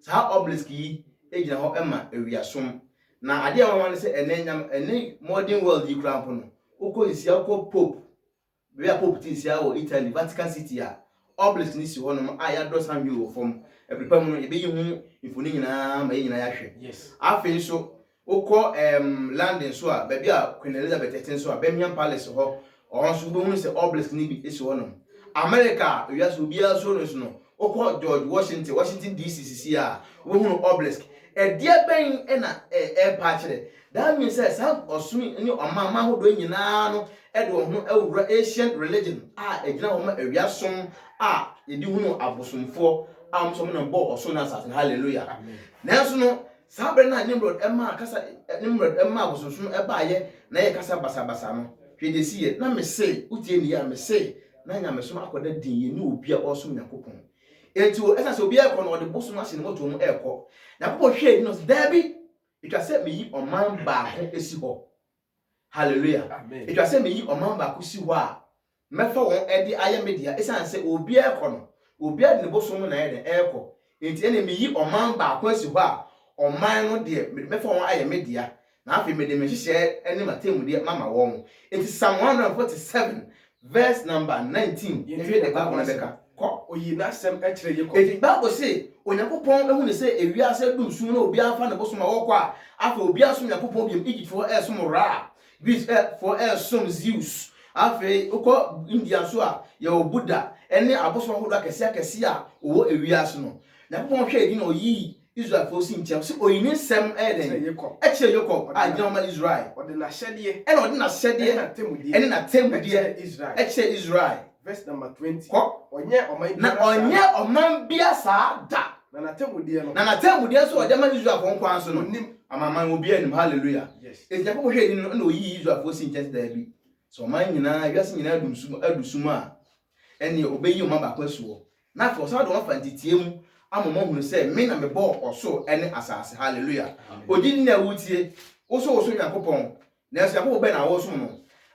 Speaker 2: Saa obelisk yi egyina hɔ ɛma awiasom na ade a wɔn sɛ ɛne modern world yi kura mpo no wokɔ isia wokɔ pope be a pope ti isia wɔ Italy Vatican City a obelisk ni si hɔ no a ya dɔ san wi wɔ fam ɛprepa mu no ebe yi hu ifoni nyinaa ma yi nyinaa ya hwɛ.
Speaker 1: Yes.
Speaker 2: Afei so wokɔ London so a baabi a Queen Elizabeth ɛten so a Buckingham Palace hɔ ɔhɔ nso wobɛhu sɛ obelisk ni bi esi hɔ no. America wiase obiara so no wokɔ George Washington DC sisi a wobɛhu obelisk ɛdeɛ bɛn ɛna ɛpa kyerɛ. That means say some osumi ne ɔmama hodo nyinaa no ɛde wɔn ho awura ancient religion a ɛgyina hɔ ma awiasom a yɛdi hu no abosomfoɔ a wɔn na bɔ ɔso na asase. Hallelujah.
Speaker 1: Amen.
Speaker 2: Nanso no saa bere na Nimrod ɛma kasa Nimrod ɛma abosomsom ɛbaayɛ na yɛ kasa basabasa no hwɛ de si yɛ na me se utie ni ya me se na nyamesom akɔda din yɛ ni obi a ɔsom Nyankopɔn enti o ɛsa sɛ obi akɔ na ɔde bosom ahyɛ ne moto mu ɛkɔ Nyankopɔn hwɛ no dabi itwa sɛ meyi ɔman baako esi hɔ. Hallelujah.
Speaker 1: Amen.
Speaker 2: Itwa sɛ meyi ɔman baako si hɔ a mɛfa wɔn ɛde ayɛ media ɛsan sɛ obi akɔ no obi ade ne bosom na yɛ de ɛkɔ enti ɛna meyi ɔman baako esi hɔ a ɔman no deɛ mɛfa wɔn ayɛ media na afei mede me hyehyɛ ɛne matemu deɛ mama wɔn enti Psalm 147 verse number 19 yɛhwɛ de Bible na bɛka kɔ
Speaker 1: Oyi na sem ekyere ye kɔ.
Speaker 2: enti Bible say Onyankopɔn ehu ne sɛ ewiase dum sum na obi afa ne bosom a wɔkɔ a afei obi asom Nyankopɔn biem Egypt for ɛsom Ra Greece for ɛsom Zeus afei ukɔ India so a yɛwɔ Buddha ɛne abosom ahodoɔ akɛse a ɔwɔ ewiase no Nyankopɔn hwɛ edi na oyi Israel for si nkyɛn so oyi ne nsɛm ɛden ɛkyerɛ Jacob a gyina ma Israel
Speaker 1: Ɔde na hyɛdeɛ
Speaker 2: ɛna ɔde na hyɛdeɛ ɛne na temudeɛ
Speaker 1: Israel.
Speaker 2: ɛkyerɛ Israel
Speaker 1: Verse number 20.
Speaker 2: kɔ
Speaker 1: Onye ɔman
Speaker 2: na ɔnyɛ ɔman bia saa da
Speaker 1: na natemudeɛ no.
Speaker 2: na na temudeɛ so ɔde ma Israel for nkwan so no
Speaker 1: Onim.
Speaker 2: amaman obi anim. Hallelujah.
Speaker 1: Yes.
Speaker 2: Enti Nyankopɔn hwɛ edi no na oyi Israel for si nkyɛn da bi so ɔman nyinaa wiase nyinaa adusum a ɛne obeyi ɔman baako asuo na afɔ saa de wɔn fa ntitie mu amama hunu sɛ me na me bɔ ɔso ɛne asase. Hallelujah. Odi na wutie woso Nyankopɔn na ɛso Nyankopɔn bɛ na wɔso no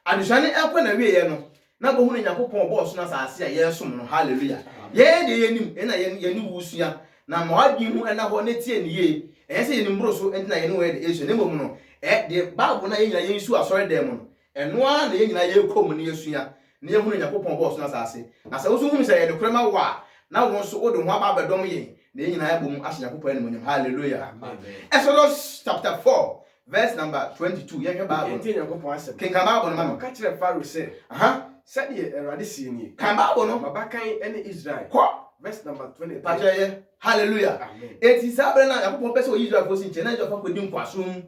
Speaker 2: adusuane ɛkɔ na wie yɛ no na bo hunu Nyankopɔn bɔ ɔso na asase a yɛsom no. Hallelujah. Yɛ de yɛnim ɛna yɛni wusua na ma wadwi hu ɛna hɔ ne tie ne yie ɛyɛ sɛ yɛnim bro so ɛna yɛne wɔ de esu ne mmom no de Bible na yɛnyina yɛnsu asɔre dɛm no ɛnoa na yɛnyina yɛkɔ mu ne yɛsua ne yɛhunu Nyankopɔn bɔ ɔso na asase na sɛ woso hunu sɛ yɛde korema wɔ a na wɔn so wode ho aba abɛdɔm yɛn na yɛnyina yɛbɔ mu ahyɛ Nyankopɔn anim nyam. Hallelujah.
Speaker 1: Amen.
Speaker 2: Exodus chapter 4 verse number 22 yɛhwɛ Bible
Speaker 1: Enti Nyankopɔn asɛm.
Speaker 2: kenka Bible no ma
Speaker 1: Ɔka kyerɛ Pharaoh sɛ
Speaker 2: aha
Speaker 1: sɛdeɛ Awurade sie nie.
Speaker 2: kan Bible no
Speaker 1: Mabakan ɛne Israel.
Speaker 2: kɔ
Speaker 1: Verse number 23.
Speaker 2: pakyɛ. Hallelujah.
Speaker 1: Amen.
Speaker 2: Eti saa bere na Nyankopɔn pɛ sɛ oyi Israel fo si nkyɛn na Israel fa kɔdi nkwasom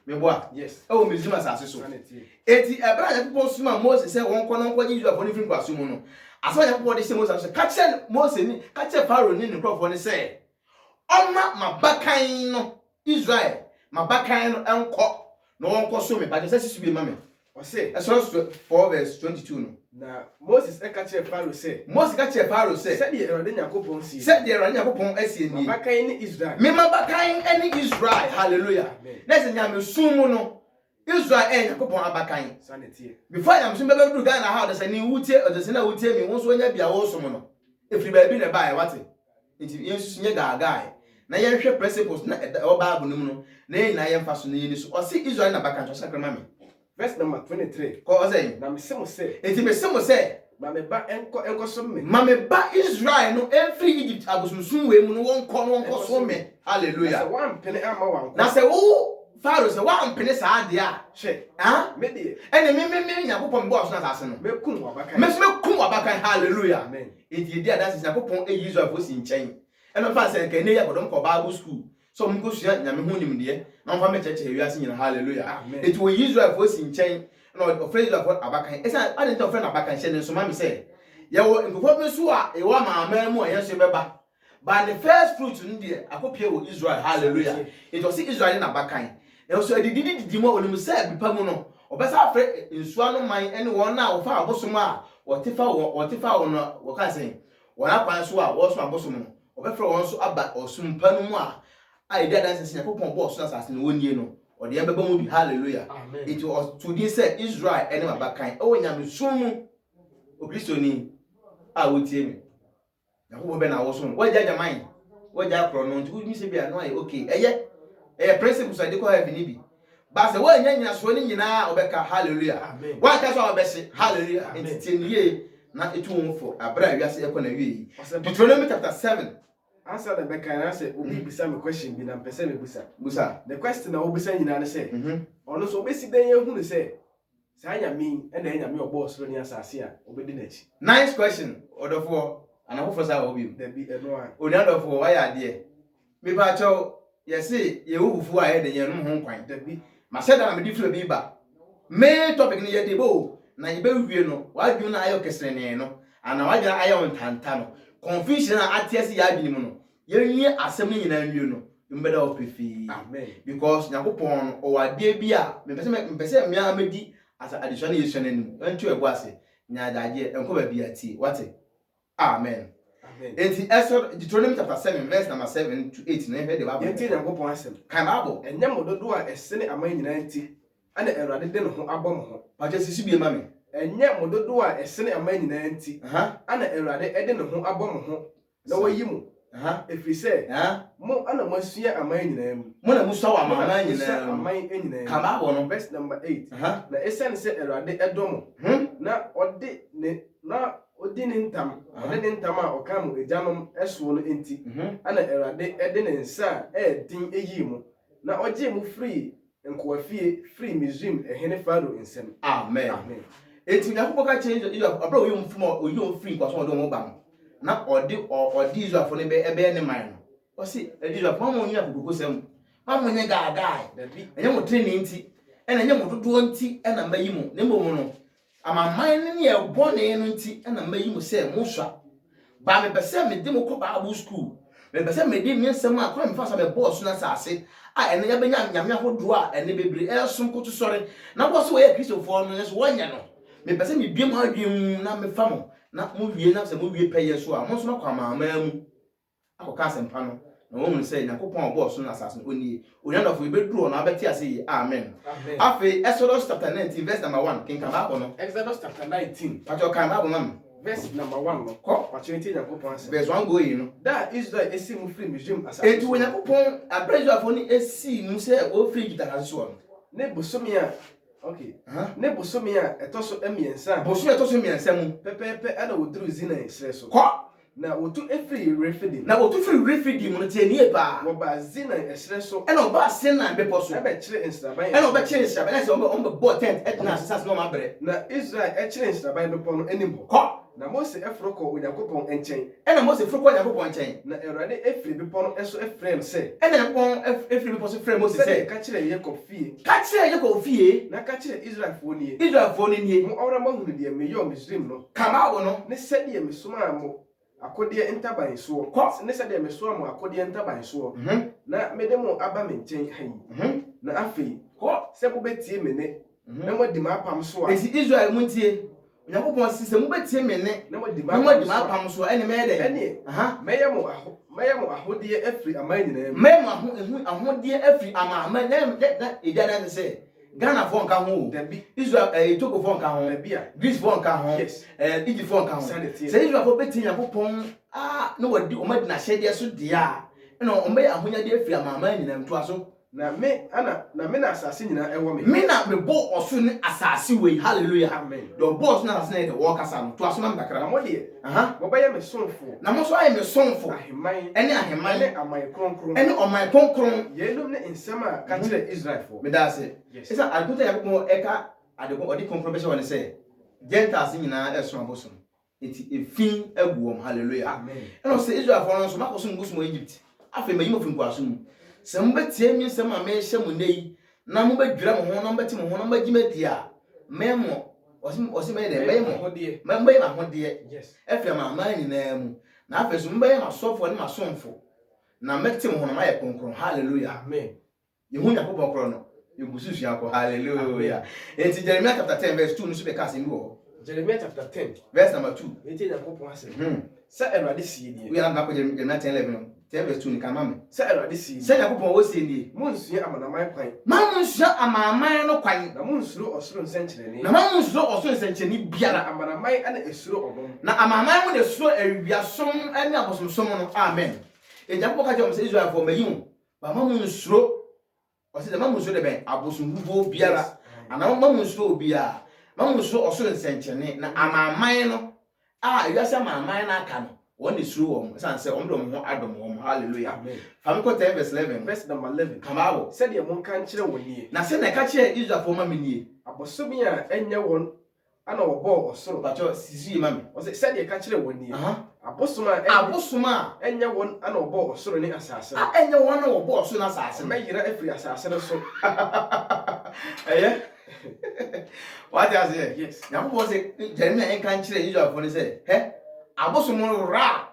Speaker 2: meboa
Speaker 1: Yes.
Speaker 2: ɛwɔ Misraim asase so
Speaker 1: Sanity.
Speaker 2: eti ɛbɛrɛ a Nyankopɔn soma Moses sɛ wɔn kɔ na nkɔgye Israel fo ne firi nkwasom mu no asɛ Nyankopɔn de hyɛ Moses so ka kyerɛ Moses ni ka kyerɛ Pharaoh ne ne nkurɔfoɔ ne sɛ ɔma mabakan no Israel mabakan no ɛnkɔ na wɔn kɔ so me pakyɛ sɛ sisu bi ma me
Speaker 1: Ɔse
Speaker 2: Exodus 4 verse 22 no
Speaker 1: na Moses ɛka kyerɛ Pharaoh sɛ
Speaker 2: Moses ka kyerɛ Pharaoh sɛ
Speaker 1: sɛdeɛ Awurade Nyankopɔn sie.
Speaker 2: sɛdeɛ Awurade Nyankopɔn asie nie
Speaker 1: Mabakan ne Israel.
Speaker 2: me mabakan ɛne Israel. Hallelujah.
Speaker 1: Amen.
Speaker 2: Na sɛ nyame sum mu no Israel Yakupon Abakan.
Speaker 1: Sanity.
Speaker 2: Before I'm simple to Ghana how the Sani Wuti or the Sena Wuti me once when you be a awesome. If you be a buy what it is guy. Na yɛhwɛ principles na o Bible no mu no na yɛn faso no yɛ so o se Israel na baka ntwa mami
Speaker 1: Verse number 23
Speaker 2: ko o say
Speaker 1: na me se mo say
Speaker 2: enti me se mo say
Speaker 1: ma me ba enko so me
Speaker 2: Israel no every Egypt agosumsum we mu no wonko so me hallelujah
Speaker 1: na one pene ama wanko
Speaker 2: na se wo Pharaoh say one pene sa ade a
Speaker 1: hwe
Speaker 2: ah
Speaker 1: me de
Speaker 2: ene me Yakopon bo so na asase no
Speaker 1: me kum wabakan
Speaker 2: me kum wabakan hallelujah
Speaker 1: amen
Speaker 2: enti dia that is Yakopon Israel fo si nkyɛn eno fa se nke ne yakodom ko Bible school so mo ko sua nyame ho nimde na mfa me cheche wiase nyina hallelujah
Speaker 1: amen
Speaker 2: enti wo Israel fo si nkyɛn na o friend Israel fo abakan esa ade nti o friend abakan hye ne so ma me say ye wo nkofo me so a e wa maama mu ayen so beba but the first fruit ndie akopie wo Israel hallelujah it was Israel na abakan e so didi mo onim say bipa mu no obesa afre nsuo no man ene won na wo fa abosom a wotifa wo no wo ka say won akwan so a wo so abosom no obefre won so aba osumpa no mu a idea dance sin Yakopon boss na asase no wonie no ode ya beba mu bi hallelujah
Speaker 1: amen
Speaker 2: it was to this say Israel ene abakan e wo nyame sumu okristoni a wotie me Yakobo be na wo so wo jaja man wo ja kro no nti wo mi se bia no ai okay eye principles ade ko have ni bi ba se wo nyanya so ni nyina obeka hallelujah
Speaker 1: amen
Speaker 2: wa ka so obese hallelujah enti nie na etu won fo abra wiase e ko na wie Deuteronomy chapter 7
Speaker 1: answer the back and say obi bisa me question bi na pese me
Speaker 2: busa
Speaker 1: the question na obisa nyina ne say ono so obesi den ye hu ne say sa nyame e na nyame obo osoro ni asase a obedi na chi
Speaker 2: nice question odofo anafo sa obi
Speaker 1: da bi eno a
Speaker 2: oni adofo wa ya de me ba cho yesi ye wufufu a ye de ye no ho kwan
Speaker 1: da bi
Speaker 2: ma se da na me di flo bi ba me topic ni ye de bo na ye be wie no wa dwu na ayo kesrene no ana wa dwu ayo ntanta no confusion a atiesi ya bi ni mu no ye nwie asem ni nyina nwie no mbeda o prefi
Speaker 1: amen
Speaker 2: because Yakopon o wade bi a me pese me amedi as addition yesu nanim entu egu ase nya daje enko ba bi ati wate amen
Speaker 1: amen
Speaker 2: enti Exodus Deuteronomy chapter 7 verse number 7 to 8 na he the Bible
Speaker 1: yenti Yakopon asem
Speaker 2: kan Bible
Speaker 1: enye mododo a esene aman nyina nti ana Awurade de ne ho abom ho
Speaker 2: paje sisi bi ma me
Speaker 1: enye mododo a esene aman nyina nti ana Awurade de ne ho abom ho na wayi mu efiri se mo ana masua aman nyina mu
Speaker 2: mo na musa wa aman nyina
Speaker 1: aman nyina
Speaker 2: kan Bible no
Speaker 1: verse number 8 na esene se Awurade edom na odi ne ntam odi ne ntam a okam ejanom eso no enti ana Awurade de ne nsa din eyi mu na oje mu free nkwafie free Misraim ehene Pharaoh nsem
Speaker 2: amen enti Yakopon ka change you abra oyi mfumo oyi free kwaso odo mo ba na odi Israel fo ne be ebe ne man no o si Israel fo mo nya kokoko sem ma mo nya gaga enye mo training nti ena enye mo dodo nti ena mayi mo ne mo no amaman ne ye bone no nti ena mayi mo se mo swa ba me pese me de mo ko Bible school me pese me de mi nsem a kwa me fa so me boss na sase a ena ya benya nyame ahodo a ene bebre esum koto sore na wo so ye Christopher no so wonya no me pese me biem adwem na me fa mo na mo wie na se mo wie peye so a mo so na kwa maama mu akoka asempa no na wo mun say Yakopon boss na asase oni onyanofo be duro na abeti ase amen afi Exodus chapter 19 verse number 1 kin kan ba no
Speaker 1: Exodus chapter 19
Speaker 2: pato kan ba mam
Speaker 1: verse number 1 no ko opportunity Yakopon ase
Speaker 2: verse 1 go yi no
Speaker 1: da Israel esi mu free Misraim asase
Speaker 2: etu Yakopon abrejua fo ni esi mu se o free gitaka so no
Speaker 1: ne bosomi a okay ne bosomi a etoso emiensa
Speaker 2: bosomi etoso emiensa mu
Speaker 1: pepepe ana woduru zina esre so
Speaker 2: ko
Speaker 1: na wotu efri Refidim
Speaker 2: na wotu free Refidim no tie nie pa
Speaker 1: wo ba zina esre so
Speaker 2: ena oba sena bepo so
Speaker 1: ebe kire insraban
Speaker 2: ena oba kire insraban na se ombe bo tent etna asase no ma bre
Speaker 1: na Israel kire insraban bepo no enim ho
Speaker 2: ko
Speaker 1: na Mose efroko Yakopon enchen
Speaker 2: ena Mose froko Yakopon enchen
Speaker 1: na Awurade efri bepo no eso efrem se
Speaker 2: ena Yakopon efri bepo so frem Mose se
Speaker 1: ka kire Yakob fie
Speaker 2: na
Speaker 1: ka kire Israel fo nie mo ora mahunu de meyo Misraim no
Speaker 2: kama wo no
Speaker 1: ne sede e mesoma mo akode ntaban so ne sede e meso mo akode ntaban so na medemo aba menchen hayi na afei se bo betie me ne na mo di mapam so a
Speaker 2: esi Israel muntie Yakopon sise mu betie me ne
Speaker 1: na mo di
Speaker 2: mapam so ene me de
Speaker 1: ene meyamo ahode efri aman nyina
Speaker 2: memo ahode efri ama na ejada se Ghana for nka ho
Speaker 1: Dabi.
Speaker 2: Israel Togo for nka ho
Speaker 1: Dabi a.
Speaker 2: Greece for nka ho
Speaker 1: Yes.
Speaker 2: Egypt for nka ho
Speaker 1: Sanity.
Speaker 2: say Israel for beti Yakopon no wadi o ma di na hyede so dia na o ma ya ahonya de afiri amama nyina mto aso
Speaker 1: Na me na asase nyina ewo me.
Speaker 2: me na me bo oso ne asase we hallelujah
Speaker 1: Amen.
Speaker 2: the boss na asase na de wo kasa no to aso na
Speaker 1: Na
Speaker 2: mbakra
Speaker 1: mo de.
Speaker 2: aha
Speaker 1: Mo ba ye me sonfo.
Speaker 2: na mo so aye me sonfo
Speaker 1: Aheman.
Speaker 2: ene aheman
Speaker 1: Ne amay kronkron.
Speaker 2: ene oman konkron
Speaker 1: Yenum ne nsɛm a ka kyerɛ Israel fo.
Speaker 2: me da se
Speaker 1: Yes.
Speaker 2: isa akunta Yakopon eka adeko odi konkron be se woni se gentiles nyina eso abosom eti efin aguom hallelujah
Speaker 1: Amen.
Speaker 2: eno se Israel for no so makoso ngusumo Egypt afi me yimo finko aso mu se mbetie mi nsɛm a me hye mu nei na mo badwira mo ho na mbeti mo ho na mbagima dia memo osi me de memo
Speaker 1: Hodie.
Speaker 2: membe ma hode
Speaker 1: Yes.
Speaker 2: afi ma ma nyina mu na afi so mbe ma sofo ne ma somfo na meti mo ho na ma ye konkron hallelujah
Speaker 1: Amen.
Speaker 2: yehu Yakopon kro no yegususu yakọ hallelujah enti Jeremiah chapter 10 verse 2 no so be ka asem bi wo
Speaker 1: Jeremiah chapter 10.
Speaker 2: verse number 2
Speaker 1: Eti Nyankopɔn asɛm.
Speaker 2: Sɛ
Speaker 1: Awurade sie die.
Speaker 2: we are not going to 10:11 no 10 verse 2 ni ka ma me
Speaker 1: Sɛ Awurade sie die.
Speaker 2: sɛ Yakopon wo sie ni
Speaker 1: Monsua amanaman kwan.
Speaker 2: ma mo nsuo amaaman no kwan
Speaker 1: Na monsuro ɔsoro nsɛnkyerɛnne.
Speaker 2: na ma mo nsuo ɔso nsɛnkyɛnni
Speaker 1: Na
Speaker 2: biara
Speaker 1: amanaman ana esuro ɔbɔm.
Speaker 2: na amaaman mo de suro awiasom ne abosomsom no amen Yakopon ka jom sɛ Israel for mayi ba ma mo nsuo ɔsɛ ma mo nsuo de ben abosomhugo biara ana ma mo nsuo obiara ma mo nsuo ɔso nsɛnkyɛnni na amaaman no wiase amaaman na aka no wɔn de suro wɔn san sɛ wɔn de wɔn ho adom wɔn hallelujah
Speaker 1: Amen.
Speaker 2: famiko 10 verse 11
Speaker 1: Verse number 11.
Speaker 2: kamabo
Speaker 1: Sɛdeɛ monka nkyerɛ wɔn nie.
Speaker 2: na sɛ na ka kyerɛ Israel for ma me nie
Speaker 1: Abosomi a ɛnyɛ wɔn ana wɔbɔɔ ɔsoro.
Speaker 2: pacho sisi ma me
Speaker 1: Ɔsɛ sɛdeɛ ka kyerɛ wɔn nie.
Speaker 2: aha
Speaker 1: Abosom a
Speaker 2: abosom a
Speaker 1: ɛnyɛ wɔn ana wɔbɔɔ ɔsoro ne asase.
Speaker 2: ɛnyɛ wɔn na wɔbɔ so na asase no
Speaker 1: Mɛyera afiri asase no so.
Speaker 2: ɛyɛ what you say
Speaker 1: Yes.
Speaker 2: Yakopon sɛ Jeremia enka kyerɛ Israel for ne sɛ hɛ abosom Ra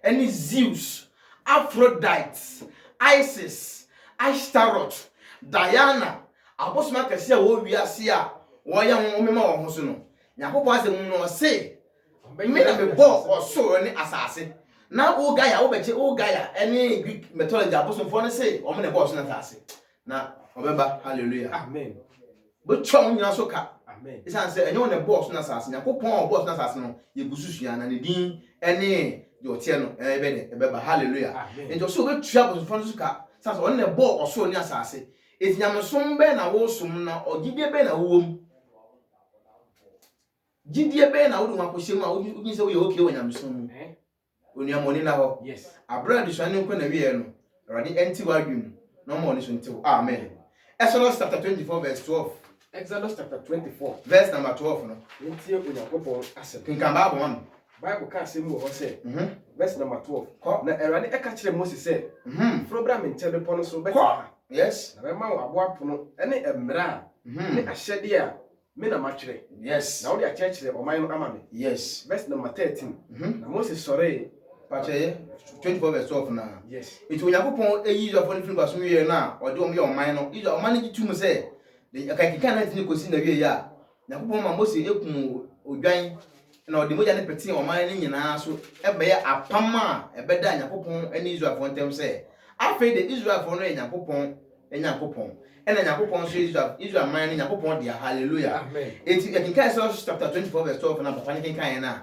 Speaker 2: any Zeus Aphrodite Isis Ashtaroth Diana abosom akɛse a wo wiase a wɔyɛ ho mema wɔn ho so no Yakopon asɛm no ɔse me na me bɔ ɔsoro ne asase na wo Gaia any Greek mythology abosom for ne say ɔmo na bɔ ɔsoro na asase na ɔbɛba hallelujah
Speaker 1: Amen.
Speaker 2: bo twɔn nyina so ka
Speaker 1: Amen.
Speaker 2: isan sɛ ɛnyɛ wɔn bɔ ɔsoro na asase Yakopon bɔ ɔsoro na asase no yegususua na ne din ɛne de ɔteɛ no ɛbɛba hallelujah
Speaker 1: Amen.
Speaker 2: nti ɔso obetua abosomfo no so ka san sɛ ɔno na bɔ ɔsoro ne asase eti nyamesom bɛ na wo som na ɔgidie bɛ na wo wom gidie bɛ na wo de wakɔhyɛ mu a wogin sɛ woyɛ okay wɔ nyamesom mu onuamɔni na hɔ
Speaker 1: Yes.
Speaker 2: abra de suane nkɔ na wiɛ no Awurade ɛnti wadwum na ɔma ɔne so ntew amen Exodus chapter 24 verse 12
Speaker 1: Exodus chapter 24.
Speaker 2: verse number 12 no
Speaker 1: Ntie Onyankopɔn asɛm.
Speaker 2: kinkan baabo ma no
Speaker 1: Bible ka asɛm wɔ hɔ sɛ
Speaker 2: mhm
Speaker 1: verse number 12.
Speaker 2: kɔ
Speaker 1: Na Awurade ɛka kyerɛ Mose sɛ,
Speaker 2: mhm
Speaker 1: "Foro bra me nkyɛn bepɔ no so bɛtena
Speaker 2: kɔ
Speaker 1: ha.
Speaker 2: yes
Speaker 1: Na mɛma wo aboa pono ne mmara ne
Speaker 2: mhm
Speaker 1: ahyɛdeɛ a me na matwerɛ.
Speaker 2: yes
Speaker 1: Na wode akyerɛkyerɛ ɔman no ama me."
Speaker 2: yes
Speaker 1: Verse number 13.
Speaker 2: mhm
Speaker 1: Na Mose sɔree.
Speaker 2: pakyɛ 24 verse 12 na
Speaker 1: Yes.
Speaker 2: eti Onyankopɔn eyi Israelfo no firi kwaso wiɛ na ɔde wɔn yɛ ɔman no Israel ɔman no gye tum sɛ de akakika na tini kosi na wiɛ ya Onyankopɔn ma Mose ekum odwan na ɔde mogya ne pete ɔman no nyinaa so ɛbɛyɛ apam a ɛbɛda Onyankopɔn ne Israelfo ntɛm sɛ afei de Israelfo no yɛ Onyankopɔn ɛna Onyankopɔn so Israel man no Onyankopɔn de hallelujah
Speaker 1: Amen.
Speaker 2: eti akinkan Exodus chapter 24 verse 12 na papa ne kinkan na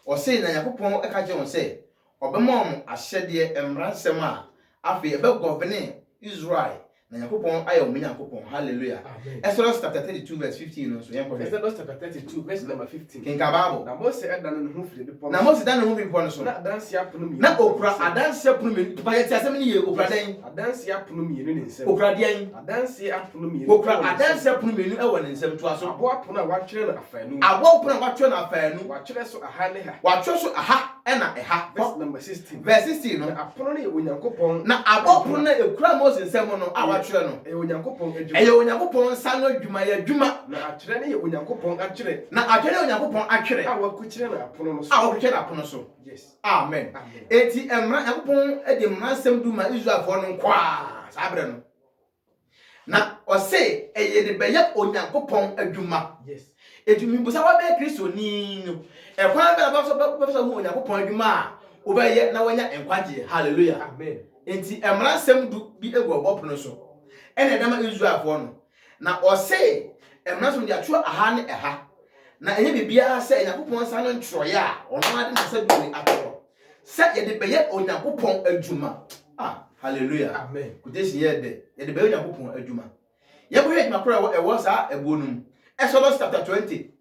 Speaker 2: ɔsɛ na Onyankopɔn ɛka kyerɛ wɔn sɛ ɔbɛma wɔn ahyɛdeɛ mmaransɛm a afei ɛbɛgɔvene Israel na Onyankopɔn ayɛ wɔn Onyankopɔn hallelujah
Speaker 1: Amen.
Speaker 2: Exodus chapter 32 verse 15 no so yɛn kɔhwɛ
Speaker 1: Exodus chapter 32 verse number 15.
Speaker 2: kinkan baabo
Speaker 1: Na Mose ɛdane ne ho firi bepɔ
Speaker 2: na
Speaker 1: no so.
Speaker 2: Mose dan ne ho bi pɔ no so
Speaker 1: Na adanse apono mmienu.
Speaker 2: na okura adanse pono me papa yɛ ti asɛm ne yɛ okura dan
Speaker 1: Adanse apono mmienu ne nsam.
Speaker 2: okura deɛn
Speaker 1: Adanse apono mmienu.
Speaker 2: okura adanse pono menu ɛwɔ ne nsam to aso
Speaker 1: Aboa pono a watwerɛ no afaanu.
Speaker 2: abɔ pono a watwerɛ na afaanu
Speaker 1: Watwerɛ so aha ne ha.
Speaker 2: watwerɛ so aha ɛna ɛha
Speaker 1: Verse number 16.
Speaker 2: verse 16 no
Speaker 1: Na apono no yɛ Onyankopɔn.
Speaker 2: na abɔ pono na ekura Mose nsam no a watwerɛ no
Speaker 1: Ɛyɛ Onyankopɔn adwuma.
Speaker 2: ɛyɛ Onyankopɔn nsa no adwuma yɛ adwuma
Speaker 1: Na atwerɛ no yɛ Onyankopɔn atwerɛ.
Speaker 2: na atwerɛ Onyankopɔn atwerɛ
Speaker 1: A wakukyerɛ no apono no
Speaker 2: a
Speaker 1: so.
Speaker 2: wɔhwehwɛ n'apono so
Speaker 1: Yes.
Speaker 2: amen
Speaker 1: Amen.
Speaker 2: eti mmara Onyankopɔn de mmara nsɛm du ma Israelfoɔ no nkwaa saa abere no na ɔse ɛyɛ de bɛyɛ Onyankopɔn adwuma
Speaker 1: Yes.
Speaker 2: eti mibusa wɔbɛyɛ kristoni no ɛkwan bɛ na bɛfɛ hu Onyankopɔn adwuma a wobɛyɛ na wɔnya nkwagye hallelujah
Speaker 1: Amen.
Speaker 2: enti mmara nsɛm du bi egu ɔbɔ pono so ɛna ɛdama Israelfoɔ no na ɔse ɛmra so de atwo aha ne ɛha na ɛnyɛ bibia sɛ Nyankopɔn sa no ntroye a ɔno ade na sɛ dole atoro sɛ yɛde bɛyɛ Onyankopɔn adwuma hallelujah
Speaker 1: amen
Speaker 2: quotation yɛde bɛyɛ Onyankopɔn adwuma yɛbɛhwɛ adwuma kora ɛwɔ saa ɛbuo no mu Exodus chapter 20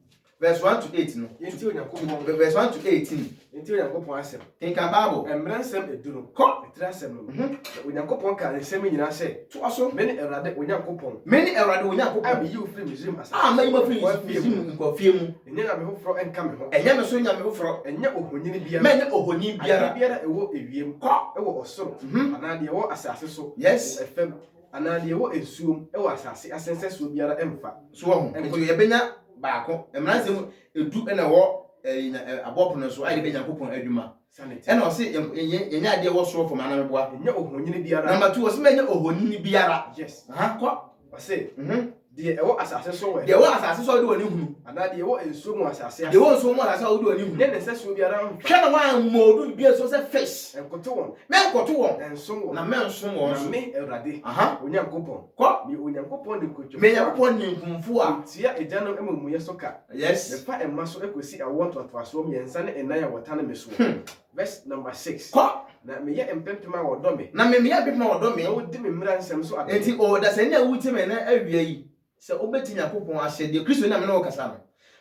Speaker 2: verse 1 to 8 no
Speaker 1: yɛnti Onyankopɔn
Speaker 2: verse 1 to 18
Speaker 1: yɛnti Onyankopɔn asɛm
Speaker 2: kenka Bible
Speaker 1: mmara nsɛm eduru
Speaker 2: kɔ
Speaker 1: etira asɛm no Onyankopɔn ka nsɛm nyinaa sɛ
Speaker 2: to aso
Speaker 1: mene Awurade Onyankopɔn
Speaker 2: many Awurade Onyankopɔn
Speaker 1: abi yi ofiri Misraim asase
Speaker 2: ma free Misraim nkɔfie mu
Speaker 1: ɛnyɛ na me foforɔ ɛnka me ho
Speaker 2: ɛnyɛ me so nyame foforɔ
Speaker 1: ɛnyɛ ohonyini biara
Speaker 2: mɛnyɛ ohoni biara
Speaker 1: biara ɛwɔ ewiem
Speaker 2: kɔ
Speaker 1: ɛwɔ ɔsoro anaa deɛ ɛwɔ asase so
Speaker 2: yes
Speaker 1: ɛwɔ ɛfam anaa deɛ ɛwɔ nsuom ɛwɔ asase asensɛsoɔ biara ɛmfa
Speaker 2: so wɔ ho nti yɛbɛnya baako mmara nsɛm edu ɛna ɛwɔ abɔpono so ayɛ bɛ Nyankopɔn adwuma ɛna ɔse yɛnyɛ adeɛ wɔ soro fam anameboa
Speaker 1: ɛnyɛ ohonyini biara
Speaker 2: number 2 ɔse mɛnyɛ ohoni biara
Speaker 1: yes
Speaker 2: kɔ
Speaker 1: ɔse deɛ ɛwɔ asase so wɔ
Speaker 2: deɛ ɛwɔ asase so ɔde wɔ ne hunu
Speaker 1: anaa deɛ ɛwɔ nsuom wɔ asase
Speaker 2: deɛ ɛwɔ nsuom wɔ asase ɔde wɔ ne hunu
Speaker 1: ne nsɛsoɔ biara mfa
Speaker 2: hwɛ na wɔammɔɔdo bia so sɛ fish
Speaker 1: ɛnkoto wɔn
Speaker 2: mɛnkɔto wɔn
Speaker 1: ɛnso wɔn
Speaker 2: na mɛnso wɔn
Speaker 1: na
Speaker 2: so
Speaker 1: me Awurade Onyankopɔn
Speaker 2: kɔ
Speaker 1: me Onyankopɔn de nkotwofo
Speaker 2: me Nyankopɔn ninkumfo a
Speaker 1: tia agyanom amumuyɛ so ka
Speaker 2: yes
Speaker 1: mefa ɛma so ekosi awo ntoatoasoɔ mmiɛnsa ne ɛnan a wɔtane me so verse number 6
Speaker 2: kɔ
Speaker 1: na meyɛ mpempem a wɔdɔ me
Speaker 2: na memeyɛ bepema wɔdɔ me
Speaker 1: na wodi me mmara nsɛm so ade
Speaker 2: enti ɔdasani a wuti me na awia yi sɛ obeti Nyankopɔn ahyɛdeɛ Kristo na me na wɔkasa no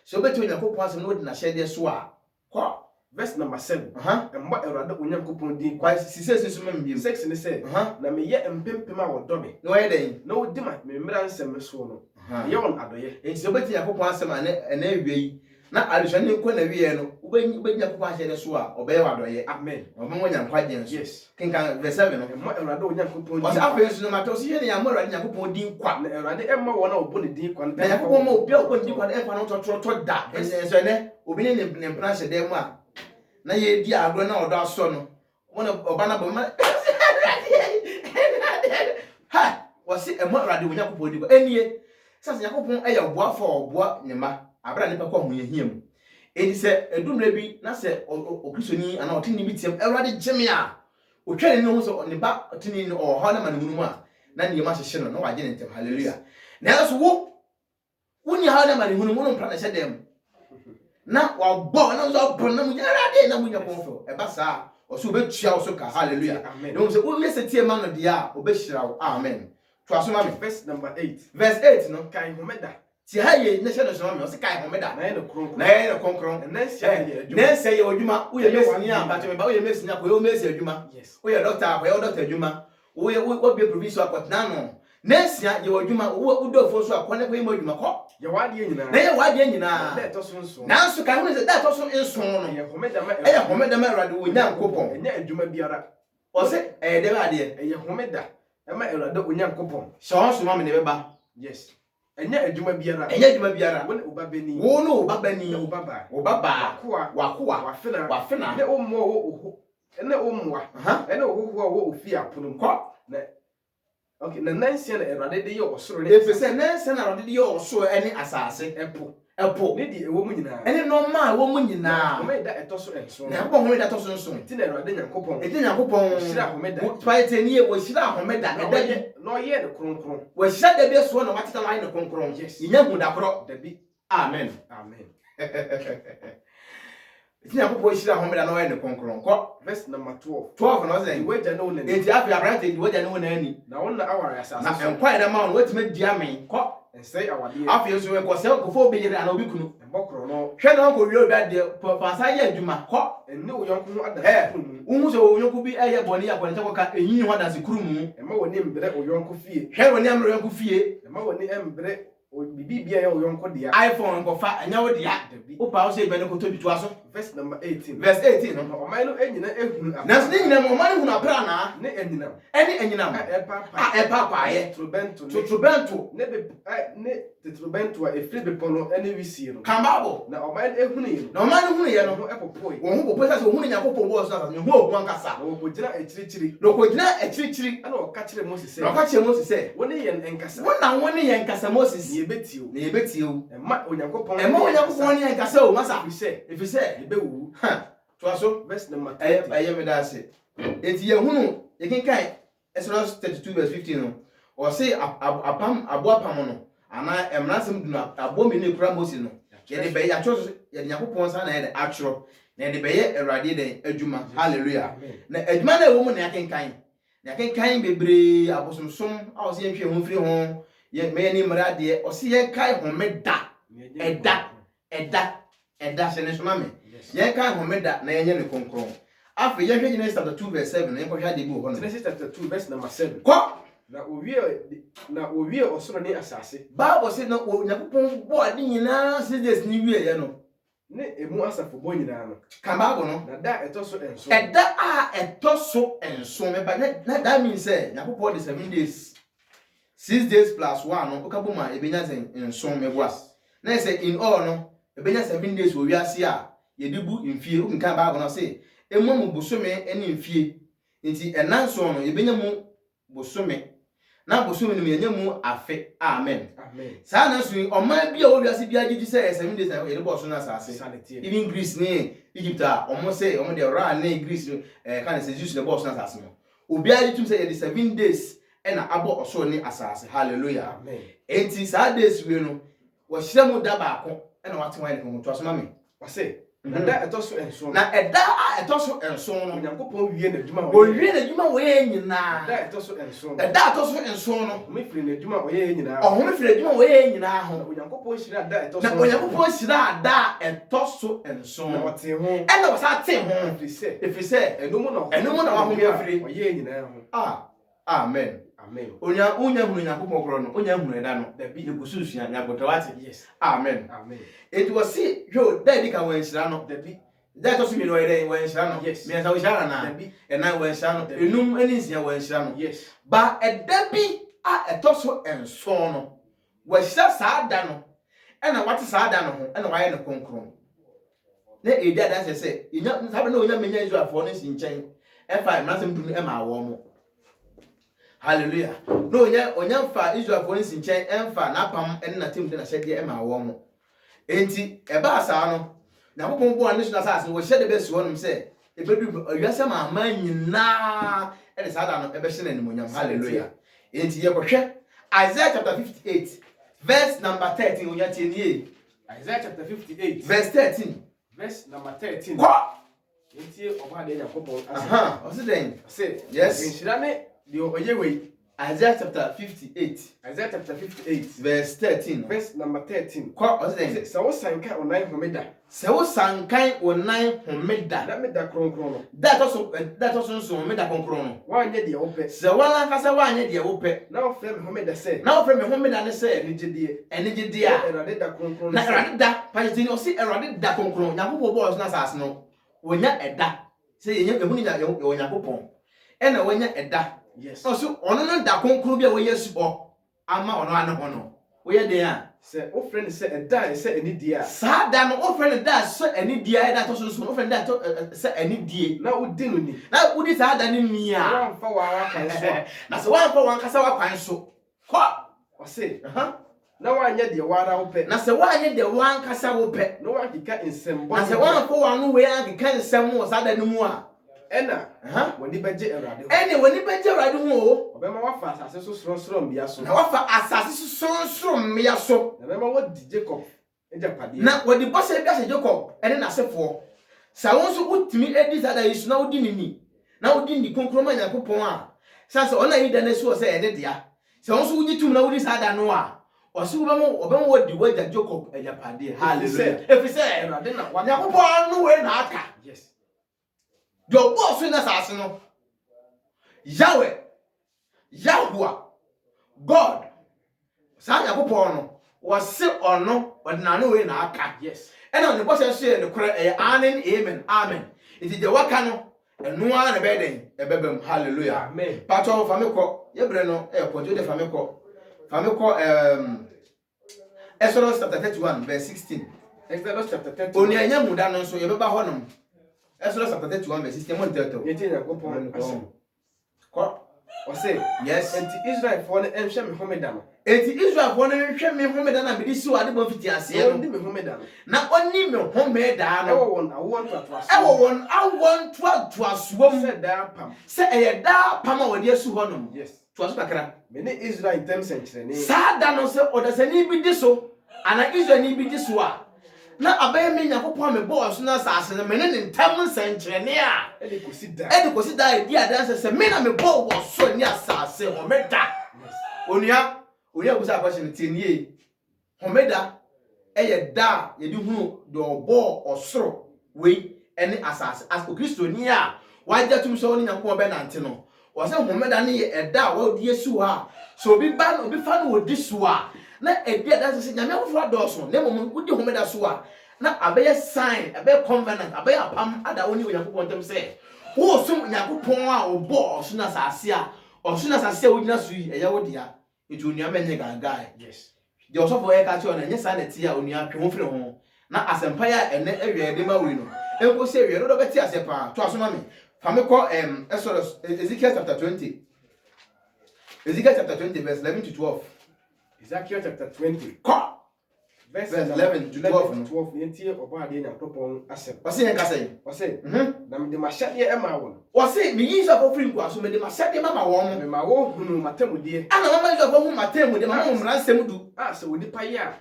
Speaker 2: sɛ obeti Nyankopɔn asɛm na wodi na hyɛdeɛ so a kɔ
Speaker 1: verse number 7 ɛmmɔ Awurade Onyankopɔn din
Speaker 2: kwa sisɛsi so mam biem
Speaker 1: 6 ne sɛ na meyɛ mpempem a wɔdɔ me
Speaker 2: na wɔyɛ dɛn
Speaker 1: na wodi me mmara nsɛm so no yɛ wɔn adɔyɛ
Speaker 2: enti sɛ obeti Nyankopɔn asɛm ɛna awia yi na alusane nkɔ na wiye no obeti Nyankopɔn ahyɛdeɛ so a ɔbɛyɛ wadɔyɛ
Speaker 1: amen
Speaker 2: ɔbɛmɔ Nyankopɔn nso
Speaker 1: yes
Speaker 2: kenka verse 7 no
Speaker 1: ɛmmɔ Awurade Onyankopɔn
Speaker 2: ɔsɛ
Speaker 1: din
Speaker 2: afei nso no matɔ so yɛ ne yɛmmɔ Awurade Nyankopɔn din kwa
Speaker 1: na Awurade ɛmma wɔn a wɔbɔ ne din kwa
Speaker 2: na Nyankopɔn ma obi a ɔbɔ ne din kwa ɛfa no tɔtɔtɔ da ɛnso ɛnɛ obi ne mpena hyɛdeɛ mu a na yɛdi agorɔ na ɔdɔ asɔ no wɔn ɔba na bɔ ma ha wɔsi ɛmɔ Awurade Onyankopɔn din kwa ɛnie sɛ Nyankopɔn ɛyɛ ɔboafo ɔboa ne ma abra nipa kɔ ho yɛhia mu edi sɛ edumre bi na sɛ okristoni ana ɔtini bi tiam Awurade gyeme a otware ne ho sɛ ne ba ɔtini no ɔha na ma ne hunu mu a na ne ma hyehye no na wagye ne ntem hallelujah na ɛso wo ni ha na ma ne hunu mu no mpra na hyɛ dem na wabɔ na so ɔbɔ na mu Awurade na mu nya kɔnfo ɛba saa ɔso obetua wo so ka hallelujah
Speaker 1: amen
Speaker 2: no sɛ wo yɛ tie ma no dia obehyira wo amen to aso ma me
Speaker 1: verse number 8
Speaker 2: verse 8 no
Speaker 1: kan homeda
Speaker 2: ti ha ye ne hyɛ no so ma me ɔse kai homeda
Speaker 1: na yɛ no kronkron
Speaker 2: na yɛ no konkron
Speaker 1: ɛnɛ
Speaker 2: nɛsɛ yɛ adwuma woyɛ mesini a bato me ba woyɛ mesini a koyɛ mesi adwuma
Speaker 1: yes
Speaker 2: woyɛ doctor a koyɛ doctor adwuma woyɛ be provincial akɔtena no nɛsia yɛ adwuma wo dɔfo so akɔ ne koyɛ mo adwuma kɔ
Speaker 1: yɛ wadeɛ nyinaa
Speaker 2: na yɛ wadeɛ nyinaa
Speaker 1: na ɛtɔ so nso
Speaker 2: nanso kai ho sɛ da ɛtɔ so nson no
Speaker 1: yɛ homeda ma
Speaker 2: ɛyɛ homeda ma Awurade wo Nyankopɔn
Speaker 1: ɛnyɛ adwuma biara
Speaker 2: ɔse ɛyɛ dɛ adeɛ
Speaker 1: ɛyɛ homeda ɛma Awurade Onyankopɔn
Speaker 2: hyɛ wɔn so ma me ne bɛba
Speaker 1: yes ɛnyɛ adwuma biara
Speaker 2: ɛnyɛ adwuma biara
Speaker 1: wo ne wo ba bɛni
Speaker 2: wo no wo ba bani
Speaker 1: wo ba ba
Speaker 2: wo ba ba
Speaker 1: wakoa
Speaker 2: wafena
Speaker 1: ne wo mmoa wo oho ne wo mmoa ɛne wo hoho a wo ofie apono mu
Speaker 2: kɔ
Speaker 1: na okay na nansia na Awurade de yɛ ɔsoro ne
Speaker 2: efese nɛsɛ na Awurade de yɛ ɔsoro ɛne asase ɛpo
Speaker 1: ne di ɛwɔ mu nyinaa
Speaker 2: ɛne nɔɔma a ɛwɔ mu nyinaa
Speaker 1: homeda ɛtɔ so nson
Speaker 2: na Nyankopɔn homeda ɛtɔ so nson
Speaker 1: ti na Awurade Nyankopɔn
Speaker 2: ɛti Nyankopɔn
Speaker 1: hyira homeda
Speaker 2: twaete nie wɔhyira homeda ɛda bi
Speaker 1: na ɔyɛ ne kronkron
Speaker 2: wɔhyira da bi so na wateta no ayɛ ne kronkron
Speaker 1: yes
Speaker 2: yɛnya hu da korɔ
Speaker 1: dabi
Speaker 2: amen ɛti Nyankopɔn hyira homeda na ɔyɛ ne kronkron kɔ
Speaker 1: verse number
Speaker 2: 12 na ɔsɛ
Speaker 1: wagya ne wo nani
Speaker 2: enti afi abrante di wagya ne wo nani
Speaker 1: na wo na aware
Speaker 2: na
Speaker 1: asase so
Speaker 2: ɛnkwa ɛda ma wo watumi di amen kɔ
Speaker 1: ɛnsɛe awadeɛ
Speaker 2: afi nso ɛkɔsɛ kɔfɔ obi yere ana obi kunu
Speaker 1: ɛbɔ korɔ no
Speaker 2: hwɛ na ɔkɔ wie obi adeɛ pɔpansa yɛ adwuma kɔ
Speaker 1: ɛne wo yɔnko ho adase mu
Speaker 2: wohu sɛ wo yɔnko bi ɛyɛ bɔne yɛ akɔnkyɛ kɔka ɛnyi ho adanse kuru mu
Speaker 1: ɛma w'ani mbrɛ wo yɔnko fie
Speaker 2: hwɛ w'ani ammerɛ yɔnko fie
Speaker 1: ɛma w'ani mbrɛ bibi bia yɛ wo yɔnko dea
Speaker 2: iPhone nkɔfa ɛnyɛ wo dea
Speaker 1: dabi
Speaker 2: wopa wo sɛ ibɛne kɔtɔ bi toa so
Speaker 1: verse number 18
Speaker 2: verse 18
Speaker 1: na
Speaker 2: no
Speaker 1: ɔman no anyina ehunu
Speaker 2: nanso ne nyinam ɔma ne hunu apra anaa
Speaker 1: ne anyinam
Speaker 2: ɛne anyinam a ɛpaapaayɛ
Speaker 1: torobɛnto ne
Speaker 2: totorobɛnto
Speaker 1: ne ne torobɛnto a efiri bepɔ no ɛne wisie no
Speaker 2: kan Bible
Speaker 1: na ɔman no ehunu yi
Speaker 2: na ɔma ne hunu yɛ
Speaker 1: no
Speaker 2: no
Speaker 1: ho ɛpopoe
Speaker 2: wɔn ho popo sɛ ohunu Nyankopɔn bɔ so asase ne ho ohu ankasa
Speaker 1: na wɔkɔgyina akyirikyiri
Speaker 2: na ɔkɔgyina akyirikyiri
Speaker 1: ɛna ɔka kyerɛ Moses
Speaker 2: na
Speaker 1: sɛ
Speaker 2: ɔka kyerɛ Moses sɛ
Speaker 1: wo ne yɛn nkasa
Speaker 2: wo na wo ne yɛn nkasa Moses
Speaker 1: ne yɛbɛtie
Speaker 2: na yɛbɛtie wo
Speaker 1: ɛma Onyankopɔn
Speaker 2: ɛma Onyankopɔn ne yɛn nkasa o masa
Speaker 1: ɛfiri sɛ
Speaker 2: sɛ
Speaker 1: yɛbɛwu
Speaker 2: toa so
Speaker 1: verse number 20
Speaker 2: ɛyɛ me da ase enti yɛhunu yɛkenkan Exodus 32 verse 15 no ɔse apam aboapam no ana emrasem du na abomi ne kura Moses no ye de be ya cho ye de Yakobon sa na ye de atro na de be ye Awurade de adwuma hallelujah na adwuma na wo mu na yakenkan na yakenkan bebre abosomsom a wo se yehwe ho firi ho ye me ni mrade o se ye kai homeda eda se ne so ma me ye kai homeda na yenye ne konkron afa ye hwe Genesis chapter 2 verse 7 na ye ko hwa de bi ho no
Speaker 1: Genesis chapter 2 verse number 7
Speaker 2: ko
Speaker 1: na owie osoro ne asase
Speaker 2: Bible say na Yakobon bo ade nyina se des ni wie ye no
Speaker 1: ne emu asafo bo nyina no
Speaker 2: kan Bible no
Speaker 1: na da etoso enso
Speaker 2: eda a etoso enso me ba na that means say Yakobon the 7 days 6 days plus 1 no okabo ma ebenya zen enso me boa na say in all no ebenya 7 days wo wiase a ye dibu mfie o kan Bible no say emu mu bosome ene mfie nti enanso no ebenya mu bosome na bosome no yenye mu afe amen sa na so oman bia wo wiase bia gigi say 7 days na ye de boss na asase even Greece ne Egypt a omo say omo de ra na Greece kan say Jesus the boss na asase no obi a yitum say ye de 7 days ena abo oso ni asase hallelujah
Speaker 1: amen
Speaker 2: enti sa days we no wo hire mu da ba ko ena wate wan ko to asoma me
Speaker 1: wase na da etoso enso
Speaker 2: na eda a etoso enso no
Speaker 1: Yakobon wie na dwuma
Speaker 2: wo wie na dwuma wo ye nyina
Speaker 1: da etoso enso
Speaker 2: eda etoso enso no
Speaker 1: me firi na dwuma oye nyina
Speaker 2: ohun firi dwuma wo ye nyina ho
Speaker 1: Yakobon hira da etoso
Speaker 2: na Yakobon hira da etoso enso
Speaker 1: na wote ho
Speaker 2: ena wo sa te ho
Speaker 1: efiri se enum na
Speaker 2: wa ho firi
Speaker 1: oye nyina ho
Speaker 2: amen
Speaker 1: amen
Speaker 2: onya hunu Yakobon kro no onya hunu eda no da bi ekususua nyabotawate
Speaker 1: yes
Speaker 2: amen
Speaker 1: amen
Speaker 2: it was see yo da di ka wan hira no
Speaker 1: da bi
Speaker 2: da to so mi no ere wan hira no
Speaker 1: yes
Speaker 2: me sa wo hira na
Speaker 1: da bi
Speaker 2: ena wan hira no enum eni nsia wan hira no
Speaker 1: yes
Speaker 2: ba eda bi a etoso enso no wa hira saa da no ena wate saa da no ho ena wa ye ne konkron na edia da se inya sabe na onya menya Israelfo no si nchen e5 na sem dunu e ma wo mo hallelujah no onya fa Israelfo no si nchen emfa na pam en na tem de na hyede e ma wo mo enti e ba saa no Yakobon bo an national assassin wo hyede be si wonum se e bedu owiase ma ama nyina e de saa da no e be hye na nimonyam hallelujah enti ye ko hwe Isaiah chapter 58 verse number 13 onya tie nie
Speaker 1: Isaiah chapter 58
Speaker 2: verse 13
Speaker 1: verse number 13
Speaker 2: ko
Speaker 1: enti oba de Yakobon
Speaker 2: o se den
Speaker 1: say
Speaker 2: yes
Speaker 1: nshira ne de oye we
Speaker 2: Isaiah chapter 58
Speaker 1: Isaiah chapter 58
Speaker 2: verse 13
Speaker 1: verse number 13
Speaker 2: ko o se den
Speaker 1: se wo sanka onan homeda
Speaker 2: se wo sankan onan homeda
Speaker 1: na meda kronkron no
Speaker 2: that also so homeda konkron no
Speaker 1: wanye de wo pe
Speaker 2: se wala kasa wanye de wo pe
Speaker 1: na wo fe me homeda se
Speaker 2: na wo fe me homeda ne se
Speaker 1: enigedie
Speaker 2: enigede a
Speaker 1: erade da kronkron
Speaker 2: na erade da pajeti o si erade da konkron Yakobon bo na asase no wonya eda se yenya ehunu nya Yakobon ena wonya eda
Speaker 1: yes
Speaker 2: so ono no da konkron bia wo yesu ho ama ono ane ho no wo ye den a
Speaker 1: se wo friend se eda se enidie a
Speaker 2: saa da no wo friend da so enidie eda to so wo friend da to se enidie
Speaker 1: na wodi no ni
Speaker 2: na wodi saa da ne ni a
Speaker 1: wa mfa wa kan so
Speaker 2: na se wa mfa wan kasa wa kwan so ko
Speaker 1: wase na wanye de wara wo pe
Speaker 2: na se wa nye de wan kasa wo pe
Speaker 1: no wa kika nsem bo
Speaker 2: na se wa mfa wan no we an kika nsem wo saa da ne mu a
Speaker 1: ena woni beje erade ho
Speaker 2: ene woni beje erade ho o
Speaker 1: obema wa fa asase so sron bia so
Speaker 2: na wa fa asase so sonsom me ya so
Speaker 1: na bema wodi Jacob eja pade
Speaker 2: na wodi bose bia se Jacob ene na sefo sa won so utimi edi sada yisu na wodi nini na wodi ndi konkroma Yakobon a sa se ona yida na so se ene dia se won so wudi tum na wodi sada no a o so obema wodi waja Jacob eja pade hallelujah efise
Speaker 1: erade na wa
Speaker 2: Yakobon no we na aka
Speaker 1: yes
Speaker 2: your boss in asase no Yahweh Yahweh God sa Yakobon no was se ono odinano we na aka
Speaker 1: yes
Speaker 2: ena ne boss so ne kora amen amen it is the waka no eno a na be den e bebem hallelujah
Speaker 1: amen
Speaker 2: pato famiko yebre no pojo de famiko Exodus chapter 31 verse 16
Speaker 1: Exodus chapter 30
Speaker 2: oni anya muda no so ye beba honom Exodus chapter 31 verse 16 mo nteto
Speaker 1: ye ti Yakobon
Speaker 2: ko
Speaker 1: Or say,
Speaker 2: Yes.
Speaker 1: and the Israel for the Emshem Homedam.
Speaker 2: Eti Israel for no hwɛ me homeda na mede si wade bɔ fiti ase no.
Speaker 1: Only me Homedam.
Speaker 2: Na oni me homeda
Speaker 1: I
Speaker 2: no.
Speaker 1: want to trust.
Speaker 2: Ɛwɔ wɔn awon to aswom.
Speaker 1: Said that pam.
Speaker 2: Sɛ ɛyɛ da pam a wɔde asu hɔ nom.
Speaker 1: Yes.
Speaker 2: To asu kakra.
Speaker 1: Many Israel in terms of training.
Speaker 2: Saa da no sɛ ɔdasani bi di so. Ana Israel ni bi di so a. Na abɛyɛ me Nyankopɔn me bɔ so na asase no me ne ntam nsɛnkyerɛne a.
Speaker 1: Edi kosi da.
Speaker 2: Edi kosi da edi adanse sɛ me na me bɔ wɔ so ni asase homeda.
Speaker 1: Yes.
Speaker 2: Onua busa question tie nie. Homeda ɛyɛ da yɛde hunu de ɔbɔ ɔsoro wei ɛne asase. As Kristo ni a wagya tum so ne Nyankopɔn bɛ nante no. Wɔsɛ homeda ne yɛ ɛda a wɔde yesu ha. So obi fa no odi so a na ɛdi adanse sɛ Nyame afoforo adɔɔso. Na mmom wodi homeda so a na abɛyɛ sign, abɛyɛ covenant, abɛyɛ apam ada woni Nyankopɔn ntam sɛ wo som Nyankopɔn a ɔbɔ ɔso na asase a wogina so yi ɛyɛ wo dia. Itu onua menye gangae.
Speaker 1: Yes.
Speaker 2: De osofo ye ka che ona nye sa na ti a onua twe ho firi ho. Na asempa ya ene awie de ma we no. Enko se awie no do beti asepa. To aso ma me. Fa me ko Exodus Ezekiel chapter 20. Ezekiel chapter 20 verse 11 to 12.
Speaker 1: Ezekiel chapter 20.
Speaker 2: Ko
Speaker 1: Verse
Speaker 2: 11 to 12.
Speaker 1: 12. Yentie oba de Nyankopɔn asɛm.
Speaker 2: Wase hen ka say.
Speaker 1: Ɔsɛ, na me de mahyɛdeɛ ɛma wo no.
Speaker 2: Wase me yi so firi nkwa so me de mahyɛde mama wɔn.
Speaker 1: Me ma wo hunu matamudie.
Speaker 2: Ana mama yi so ho matem de mama mo mransɛm du.
Speaker 1: Sɛ onipa yi a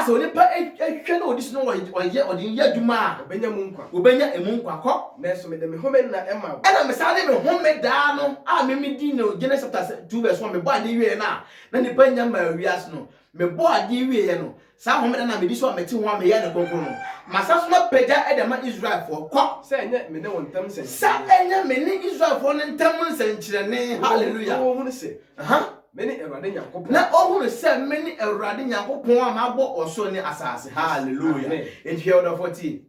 Speaker 2: So onipa ehwe na odi so no ɔyɛ adwuma a
Speaker 1: ɔbɛnya mu nkwa.
Speaker 2: obenya emu nkwa kɔ.
Speaker 1: Na so me de me home na ɛma wo.
Speaker 2: Ɛna me sade me homeda no a me di no Genesis chapter 2 verse 1 me bɔ ade wie na nipa nya ma wiase no me bɔ ade wie no saa homeda na me di so a meti ho a me yɛ ne konkron no masa so ma pagya edema Israel for kɔ
Speaker 1: Sɛ ɛnyɛ me ne wɔn ntam sɛ.
Speaker 2: sa enya me ne Israel for ne ntam nsɛnkyerɛne hallelujah
Speaker 1: Wo hunu sɛ.
Speaker 2: aha
Speaker 1: Me ne Awurade Nyankopɔn.
Speaker 2: na ohunu sɛ me ne Awurade Nyankopɔn a mabɔ ɔso ne asase hallelujah enti hwɛ order 14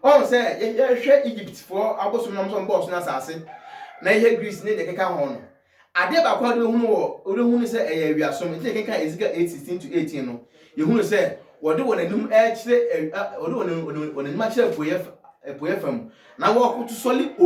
Speaker 2: on sɛ yɛhwɛ Egypt for abosom nam so mbɔ ɔso ne asase na yɛ Greece ne de keka ho no ade ba kwa de hunu sɛ ɛyɛ wiasom enti keka Ezekiel 8:16 to 18 no ye hunu sɛ wɔde wɔn anim ɛkyerɛ wɔde wɔn anim akyerɛ epoye fam na wɔkoto sɔle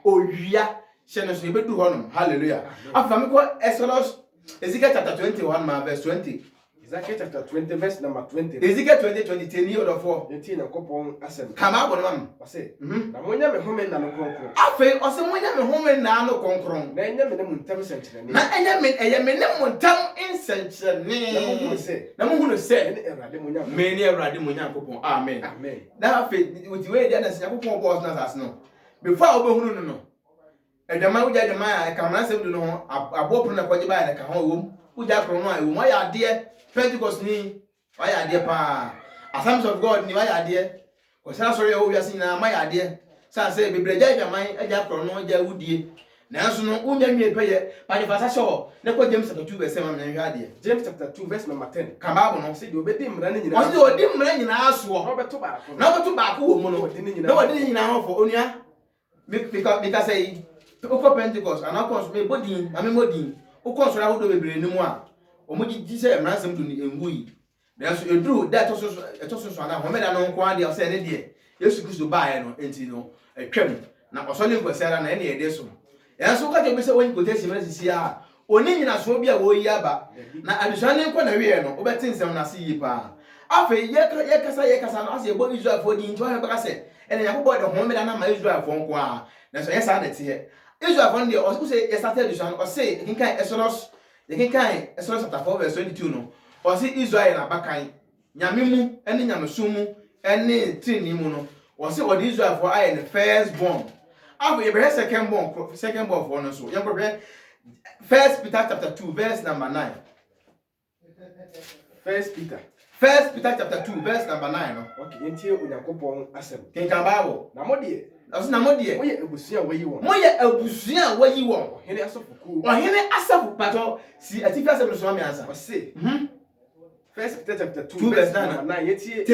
Speaker 2: owia hyɛ no so yebedu hɔ no hallelujah afa me kɔ Exodus Ezekiel chapter 21 verse 20
Speaker 1: Ezekiel chapter 20 verse number 20.
Speaker 2: Ezekiel 20 10 year of 4
Speaker 1: Yentie Nyankopɔn asɛm.
Speaker 2: kama abɔ no mam
Speaker 1: Ɔsɛ, na monya me home na no kronkron.
Speaker 2: afei ɔsɛ monya me home na no konkron
Speaker 1: Na ɛnyɛ me ne mu ntam sɛnkyerɛnne.
Speaker 2: na ɛnyɛ me ɛyɛ me ne mo ntam nsɛnkyerɛne na mo hunu sɛ
Speaker 1: Me ne Awurade mo nya.
Speaker 2: me ne Awurade mo Nyankopɔn amen
Speaker 1: Amen.
Speaker 2: na afei with way dia na Nyankopɔn bɔ ɔsna asase no before a obehunu no no ɛdama wogya dama a kamara sɛm du no ho abɔ pro na kɔgye ba ya ka ho wom wogya pro no a wom ayɛ ade Pentecost ni ayɛ ade pa Assemblies of God ni ayɛ ade kɔsana sɔre ɛwɔ wiase nyina ma ayɛ ade san sɛ bebreja dama agya pro no agya wudie nanso no wonya nwie pɛyɛ panifasa hyɛ ne kɔ James chapter 2 verse 7 na nhwɛ ade
Speaker 1: James chapter 2 verse number 10.
Speaker 2: ka Bible no
Speaker 1: Ɔsɛ de obedi mmara ne nyinaa.
Speaker 2: ɔsɛ odi mmara nyinaa soɔ
Speaker 1: Na ɔbɛto baako.
Speaker 2: na ɔbɛto baako wɔ mu no
Speaker 1: Ɔde ne nyinaa.
Speaker 2: na wɔde ne nyinaa hɔ fɔ onua because say ukɔ Pentecost ana kɔ me bodin na me modin ukɔ sɔre ahodo bebree ne mu a ɔmo gyi sɛ mmaransɛm do ne engu yi nanso eduru da ɛtɔ so ana homeda no nko ade ɔsɛ ne deɛ Yesu Kristo baayɛ no enti no atwam na ɔsɔle nkɔsɛra na ɛne yɛde so yanso ka tɛ bi sɛ wɔn quotation na sisi a oni nyina so bi a wɔyi aba na adesua ne nkɔ na wiɛ no wobɛte nsɛm na se yi pa afei yɛkasa no ase yɛbɔ Israel fo di nti wɔn bɛka sɛ ɛna Yakobɔ de homeda na ma Israel fo nko a nanso yɛ saa na teɛ Israel fo no deɛ ɔsɛ yɛ started adesua no ɔsɛ kenkan Exodus chapter 4 verse 22 no ɔsɛ Israel na bakan nyame mu ɛne nyamesom mu ɛne trini mu no ɔsɛ ɔde Israel fo ayɛ ne first born afei yɛbɛhwɛ second born for no so yɛnkɔhwɛ 1 Peter chapter 2 verse number 9
Speaker 1: First Peter
Speaker 2: chapter 2 verse number 9 no
Speaker 1: okay yentie Onyankopɔn asɛm.
Speaker 2: kenkan Bible
Speaker 1: Na mo de
Speaker 2: ɔsɛ na mo deɛ
Speaker 1: moyɛ abusua a wayi wɔn.
Speaker 2: moyɛ abusua a wayi wɔn
Speaker 1: Ɔhene asɔfokuo.
Speaker 2: ɔhene asafo patɔ si atifi asɛm no so ma me ansa
Speaker 1: Ɔsɛ First Peter chapter 2
Speaker 2: 2 verse
Speaker 1: verse number 9 yentie.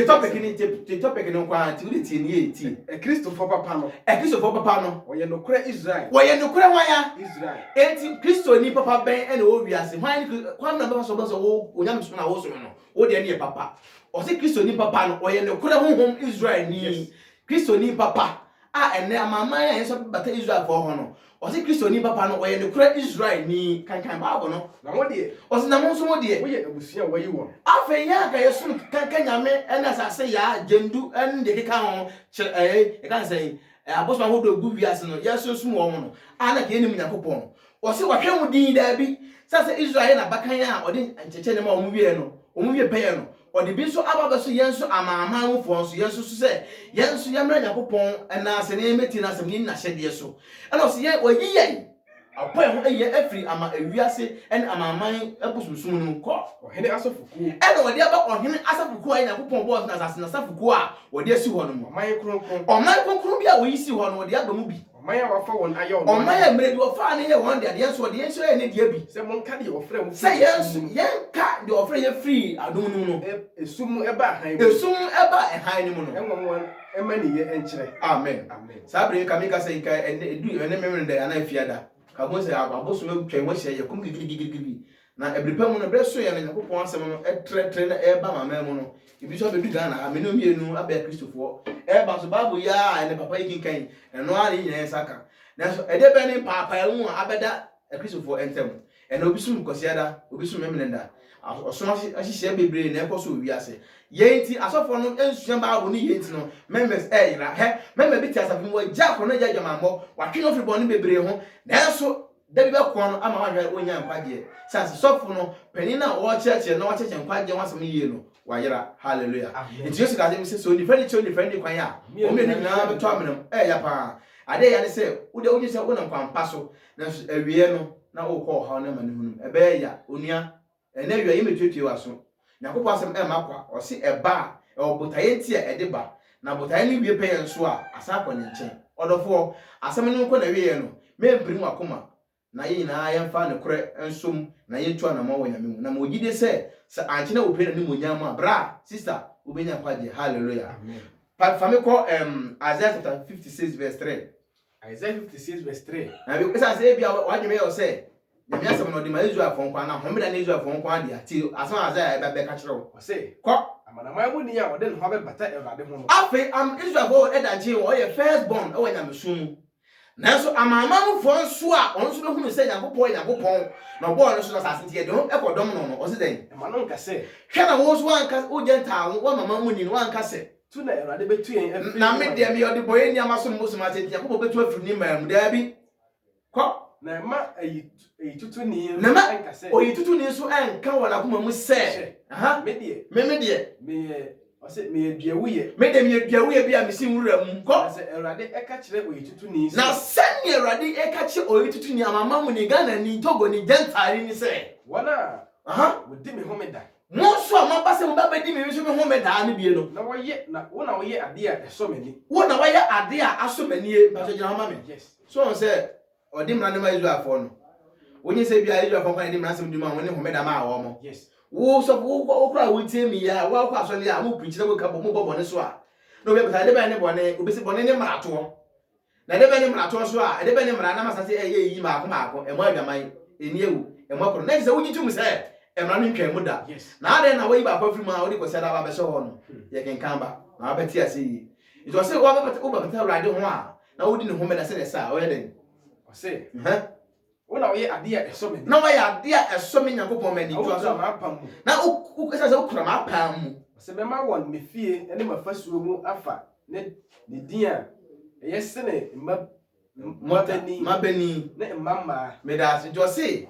Speaker 2: te topic no kwa ti wode tie ne ti
Speaker 1: Kristofo papa no.
Speaker 2: Kristofo papa no
Speaker 1: Ɔyɛ nokora Israel.
Speaker 2: wɔyɛ nokora wanya
Speaker 1: Israel.
Speaker 2: enti Kristo ni papa bɛn ɛna wo wiase hwan na bɛfa so bɛso wo onyam so na wo so no wo de ne papa ɔsɛ Kristo ni papa no ɔyɛ nokora honhom Israel ni Kristo ni papa a ene amaman a yeso bata Israel for ho no ɔse Kristo ni papa no ɔyɛ ne kura Israel ni kankan baabo no
Speaker 1: na wo de
Speaker 2: ɔse na mo nso mo de
Speaker 1: wo ye abusua wayi wo
Speaker 2: afei ya ka yesu kankan nyame ɛna asase ya gendu ɛn de keka ho e kan sɛ aboso ahodo gu wiase no yesu nso mo no ana ka enim Yakobon ɔse wɔhwɛ mu din da bi sase Israel na bakan a ɔde nkyekye ne ma ɔmo wie no ɔmo wie pɛyɛ no ɔde bi nso aba so yenso amaaman mfo nso yenso so sɛ yenso yamra Yakobon ɛna ase ne meti na asɛm ni na hyɛdeɛ so ɛna ɔse yɛ oyi yɛ apoe ho ɛyɛ afiri ama ewiase ɛne amaaman abusumsum no kɔ
Speaker 1: ɔhene asofuku
Speaker 2: ɛna ɔde aba ɔhene asafuku a Yakobon bɔ na asase na asafuku a ɔde asi hɔ no mo ɔman kronkron bi a oyi si hɔ no ɔde aba mu bi
Speaker 1: ɔman a wafa wɔn ayɛ
Speaker 2: ɔman a mmerɛ bi wɔfa ne yɛ wɔn de adeɛ nso ɔde yɛn nso yɛ ne deɛ bi
Speaker 1: sɛ monka de ɔfrɛ mu
Speaker 2: sɛ yɛn ka de ɔfrɛ yɛ free adom no no
Speaker 1: esum ɛba han mu
Speaker 2: esum ɛba ɛhan no mu no
Speaker 1: ɛnwɔn wɔn ɛma ne yɛ ɛnkyerɛ
Speaker 2: amen
Speaker 1: amen
Speaker 2: saa bere ka meka sɛ ka edu ɛne memre da ana fiada ka mo sɛ aboso me twɛn wo hyɛ yɛ kum gigigigigi na ebrepa mu no bre so yɛ no Yakobon asɛm no ɛtrɛtrɛ na ɛba mama mu no ebi so abedu Ghana ameno mienu aba Kristofo ɛba so Bible ya ɛne papa yi kinkan ɛno ara nyɛ saka na so ɛde bɛ ne papa mu a abɛda Kristofo ɛntem ɛna obi sum kɔsiada obi sum memnenda ɔsoma ahyehyɛ bebree na ɛkɔ so wiase yɛnti asɔfo no ensua Bible ne yɛnti no members ɛyira hɛ member bi ti asafo mu gya kɔ no gya dwamambɔ watwe no fribɔ no bebree ho nanso dabi bɛ kɔ no ama wahwɛ onya nkwadeɛ sase sɔfo no panin na wɔkyerɛkyerɛ na wɔkyerɛkyerɛ nkwadeɛ wasɛm yie no wayera hallelujah nti Yesu ka dem sɛ so ni friend kwan a o me ni na beto amenam ɛya pa ade ya ne sɛ wo de wo sɛ wo na kwampa so na awie no na wo kɔ ha na mane hunum ɛbɛyɛ ya onua ɛna awie yi metuetue waso Yakobon asɛm ɛma kwa ɔse ɛba ɔbotaye nti a ɛde ba na botaye ne wie pɛyɛ nso a asa akɔ ne nkyɛn ɔdɔfo asɛm no nkɔ na wie no mempirim akoma na yɛ nyinaa yɛmfa ne korɛ nsom na yɛntu anama wɔ nyame mu na mo gide sɛ ankyɛ na wopɛ na ne monyam a bra sister wobɛnya kwaje hallelujah amen fa me kɔ Isaiah chapter 56 verse 3
Speaker 1: Isaiah 56 verse 3
Speaker 2: na bi kesa sɛ bia wadweme yɛ sɛ nyame asɛm no de ma Israel fɔ nkwa na homeda ne Israel fɔ nkwa de ati asɛm Isaiah ɛbɛbɛ ka kyerɛ wo
Speaker 1: ɔse
Speaker 2: kɔ
Speaker 1: amanama mu ni a ɔde ne ho abɛbata Awurade ho no
Speaker 2: afei Israel fɔ ɛda nkye ɔyɛ first born ɛwɔ nyamesom mu nanso amamamfo nso a onso be hunu sɛ Yakobon na ɔbɔ no so na sase ntie de ho ɛkɔdɔm no no ɔse den
Speaker 1: ɛma no nka sɛ
Speaker 2: hwɛ na wo so anka wo gentle wo mama mu ni no anka sɛ
Speaker 1: tu na Awurade betu yɛn
Speaker 2: na me de me ɔde boye niama so mo so ma sɛ Yakobon betu afiri ni mam da bi kɔ
Speaker 1: na ɛma ayi tutu ni
Speaker 2: na ma
Speaker 1: nka sɛ
Speaker 2: oyi tutu ni so anka wɔ na koma mu sɛ aha
Speaker 1: me de
Speaker 2: me
Speaker 1: ɔse me dua wuye
Speaker 2: me de me dua wuye bi a me si nwura mu kɔ
Speaker 1: sɛ Awurade ɛka kyerɛ oyi tutu ni
Speaker 2: na sɛ ne Awurade ɛka kyerɛ oyi tutu ni amama mu ni Ghana ni Togo ni gentile ni sɛ
Speaker 1: wɔna
Speaker 2: aha
Speaker 1: wodi me homeda
Speaker 2: mo so a maba sɛ mo ba bedi me so me homeda na bie no
Speaker 1: na wɔyɛ na wɔyɛ ade a ɛsɔ m'ani
Speaker 2: wo na wɔyɛ ade a aso manie ba so gyina ma me
Speaker 1: yes
Speaker 2: so on sɛ ɔde mmara ne ma Israel fo no wonye sɛ bia Israel fo kan de mmara sɛm duma wɔn ne homeda ma awɔ mo
Speaker 1: yes
Speaker 2: wo so wo kra wo tie mi ya wo akɔ aso ne a mo preach na wo ka bo mo bɔ ne so a no be beta de ba ne bɔne obesi bɔne ne mmarato na de ba ne mmarato so a de ba ne mmara na masase ɛyɛ yi maako ɛmo adwaman eni ewu ɛmo akɔ na sɛ wo gyitum sɛ mmara no ntwɛn mu da na ade na wo yi ba afiri mu a wo de kɔ sɛ da ba bɛ hyɛ hɔ no yɛ kenkan ba na ba bɛti ase yi it was say wo ba bɛta Awurade ho a na wo di ne ho mɛ na sɛ ne sa ɔyɛ den
Speaker 1: ɔse wɔna wɔyɛ ade a ɛsɔ m'ani
Speaker 2: na wɔyɛ ade a ɛsɔ me Yakobon mani to
Speaker 1: aso ma apam mu
Speaker 2: na wo sɛ wo kura ma apam mu
Speaker 1: ɔse bɛma wɔn me fie ne mafasuo mu afa ne din a ɛyɛ sene
Speaker 2: mabani
Speaker 1: ne mama
Speaker 2: me da se jo se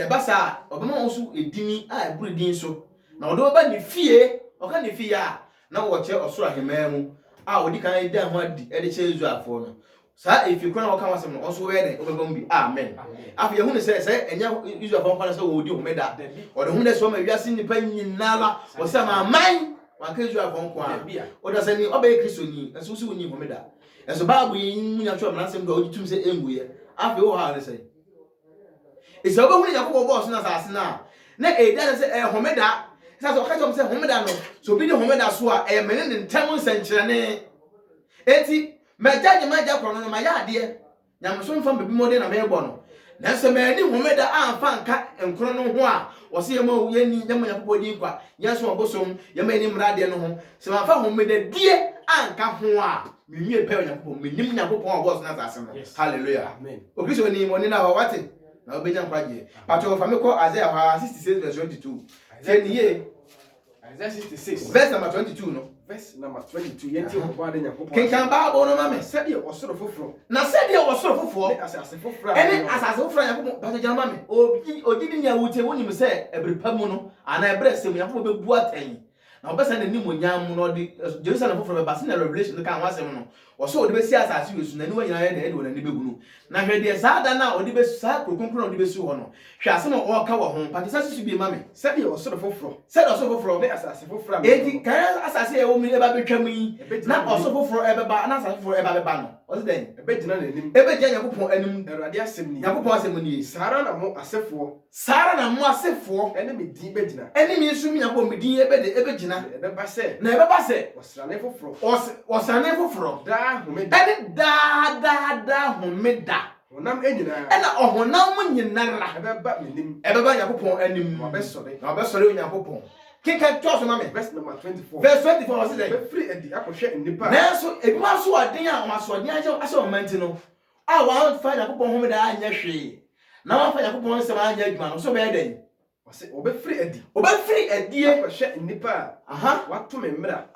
Speaker 2: ba sa obema wo so edini a eburu din so na odo ba ne fie oka ne fie a na wo kye osoro ahema mu a odi kan edi ho adi e de che Israel afo no sa efi kwana wo kan wasem no onso we de obeba mbi amen afi yehu ne se enya Israel afo kwana se wo odi homeda odo hu ne so ma wiase nipa nyinala wo se ma man wa ka Israel afo kwa odo se ni obe Kristo ni enso so ni homeda enso Bible yin munya twa mna sem do ogitum se enguye afi wo ha ne se ese obo hu ne Yakobon boss na sase na eda se homeda sase o ka chom se homeda no so bi de homeda so a mene ne ntam nsankyere ne enti majaje maja kro no ma ya ade nyamso mfa bebi mode na mebo no na so me ni homeda amfa nka enkro no ho a wo se yema ye ni yema yakobɔ din kwa yeso obosom yema ni mrade no ho se ma fa homeda die anka ho a menwie pe yakobɔ menim yakobɔ obos na asase no hallelujah
Speaker 1: amen
Speaker 2: okristo ni mo ni na wate na obenya kwaje pato fa me ko Isaiah 66 verse 22 say ni ye
Speaker 1: Isaiah 66
Speaker 2: verse number 22 no
Speaker 1: verse number 22 yenti ko ade yakobɔ
Speaker 2: ken kan Bible no ma me
Speaker 1: said ye osoro foforo
Speaker 2: na said ye osoro foforo
Speaker 1: asase foforo
Speaker 2: ene asase foforo yakobɔ pato jama ma me ogidi nya wute wonim se ebrepa mu no ana ebre sem yakobɔ bebu atan na obesa na nim onyam no de Jerusalem foforo be base na Revelation kan wasem no oso ode besi asase yesu na ni wanyina ye na ede wona ni begunu na hwede saada na ode besi sa krokonkron ode besi ho no hwe ase no o ka wo ho patisa sisu bi ma me
Speaker 1: said ye osoro foforo
Speaker 2: ne
Speaker 1: asase foforo
Speaker 2: enti kan asase e wo mi e ba betwam yi na oso foforo e be ba na asase foforo e ba be ba no o se den
Speaker 1: ebe gina na nim
Speaker 2: e be gina yakopon anim
Speaker 1: Awurade asem ni
Speaker 2: yakopon asem ni
Speaker 1: sara na mo asefo
Speaker 2: sara na mo asefo
Speaker 1: ene me din be gina
Speaker 2: ene mi nsu mi yakopon mi din e be de e be gina
Speaker 1: ebe ba se
Speaker 2: na e be ba se
Speaker 1: osrane foforo
Speaker 2: osane foforo
Speaker 1: da homeda
Speaker 2: ene da homeda
Speaker 1: honam enyina
Speaker 2: ena ohonam nyinara
Speaker 1: ebe ba menim
Speaker 2: ebe ba yakopon anim
Speaker 1: wa be sore
Speaker 2: na be sore yakopon kika twaso ma me
Speaker 1: verse number 24
Speaker 2: verse 24 was it
Speaker 1: be free edi akohwe nipa
Speaker 2: nanso ebima so odin a omasoden ase omanti no a wan fa yakopon homeda anya hwe na wan fa yakopon nsem anya adwuma no so be den
Speaker 1: wase obe free edi
Speaker 2: adie
Speaker 1: akohwe nipa
Speaker 2: aha
Speaker 1: wato me mra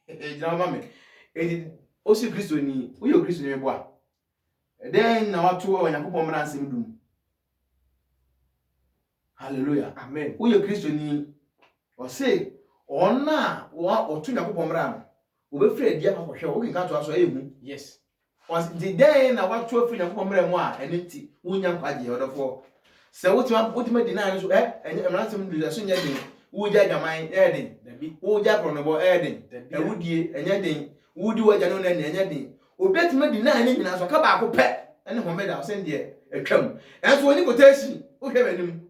Speaker 2: ejina ma me edi osi Kristo ni uyo Kristo ni bo a den na wato yakopon mra nsem dum hallelujah
Speaker 1: amen
Speaker 2: uyo Kristo ni o say ona wa otu yakopon mra no obe free adie akohwe o kinka to aso ehu
Speaker 1: yes
Speaker 2: was the day na watu afiri yakopon mra mu a ene nti wonya nkwaje odofo se wotima deny no so emransem du so nya den wugya gaman den
Speaker 1: dabi
Speaker 2: wugya pronobo den ewudie enya den wudi wagya no na enya den obetima deny ne nyina so ka ba ko pe ene homeda sen de atwam enso oni quotation wo hwe manim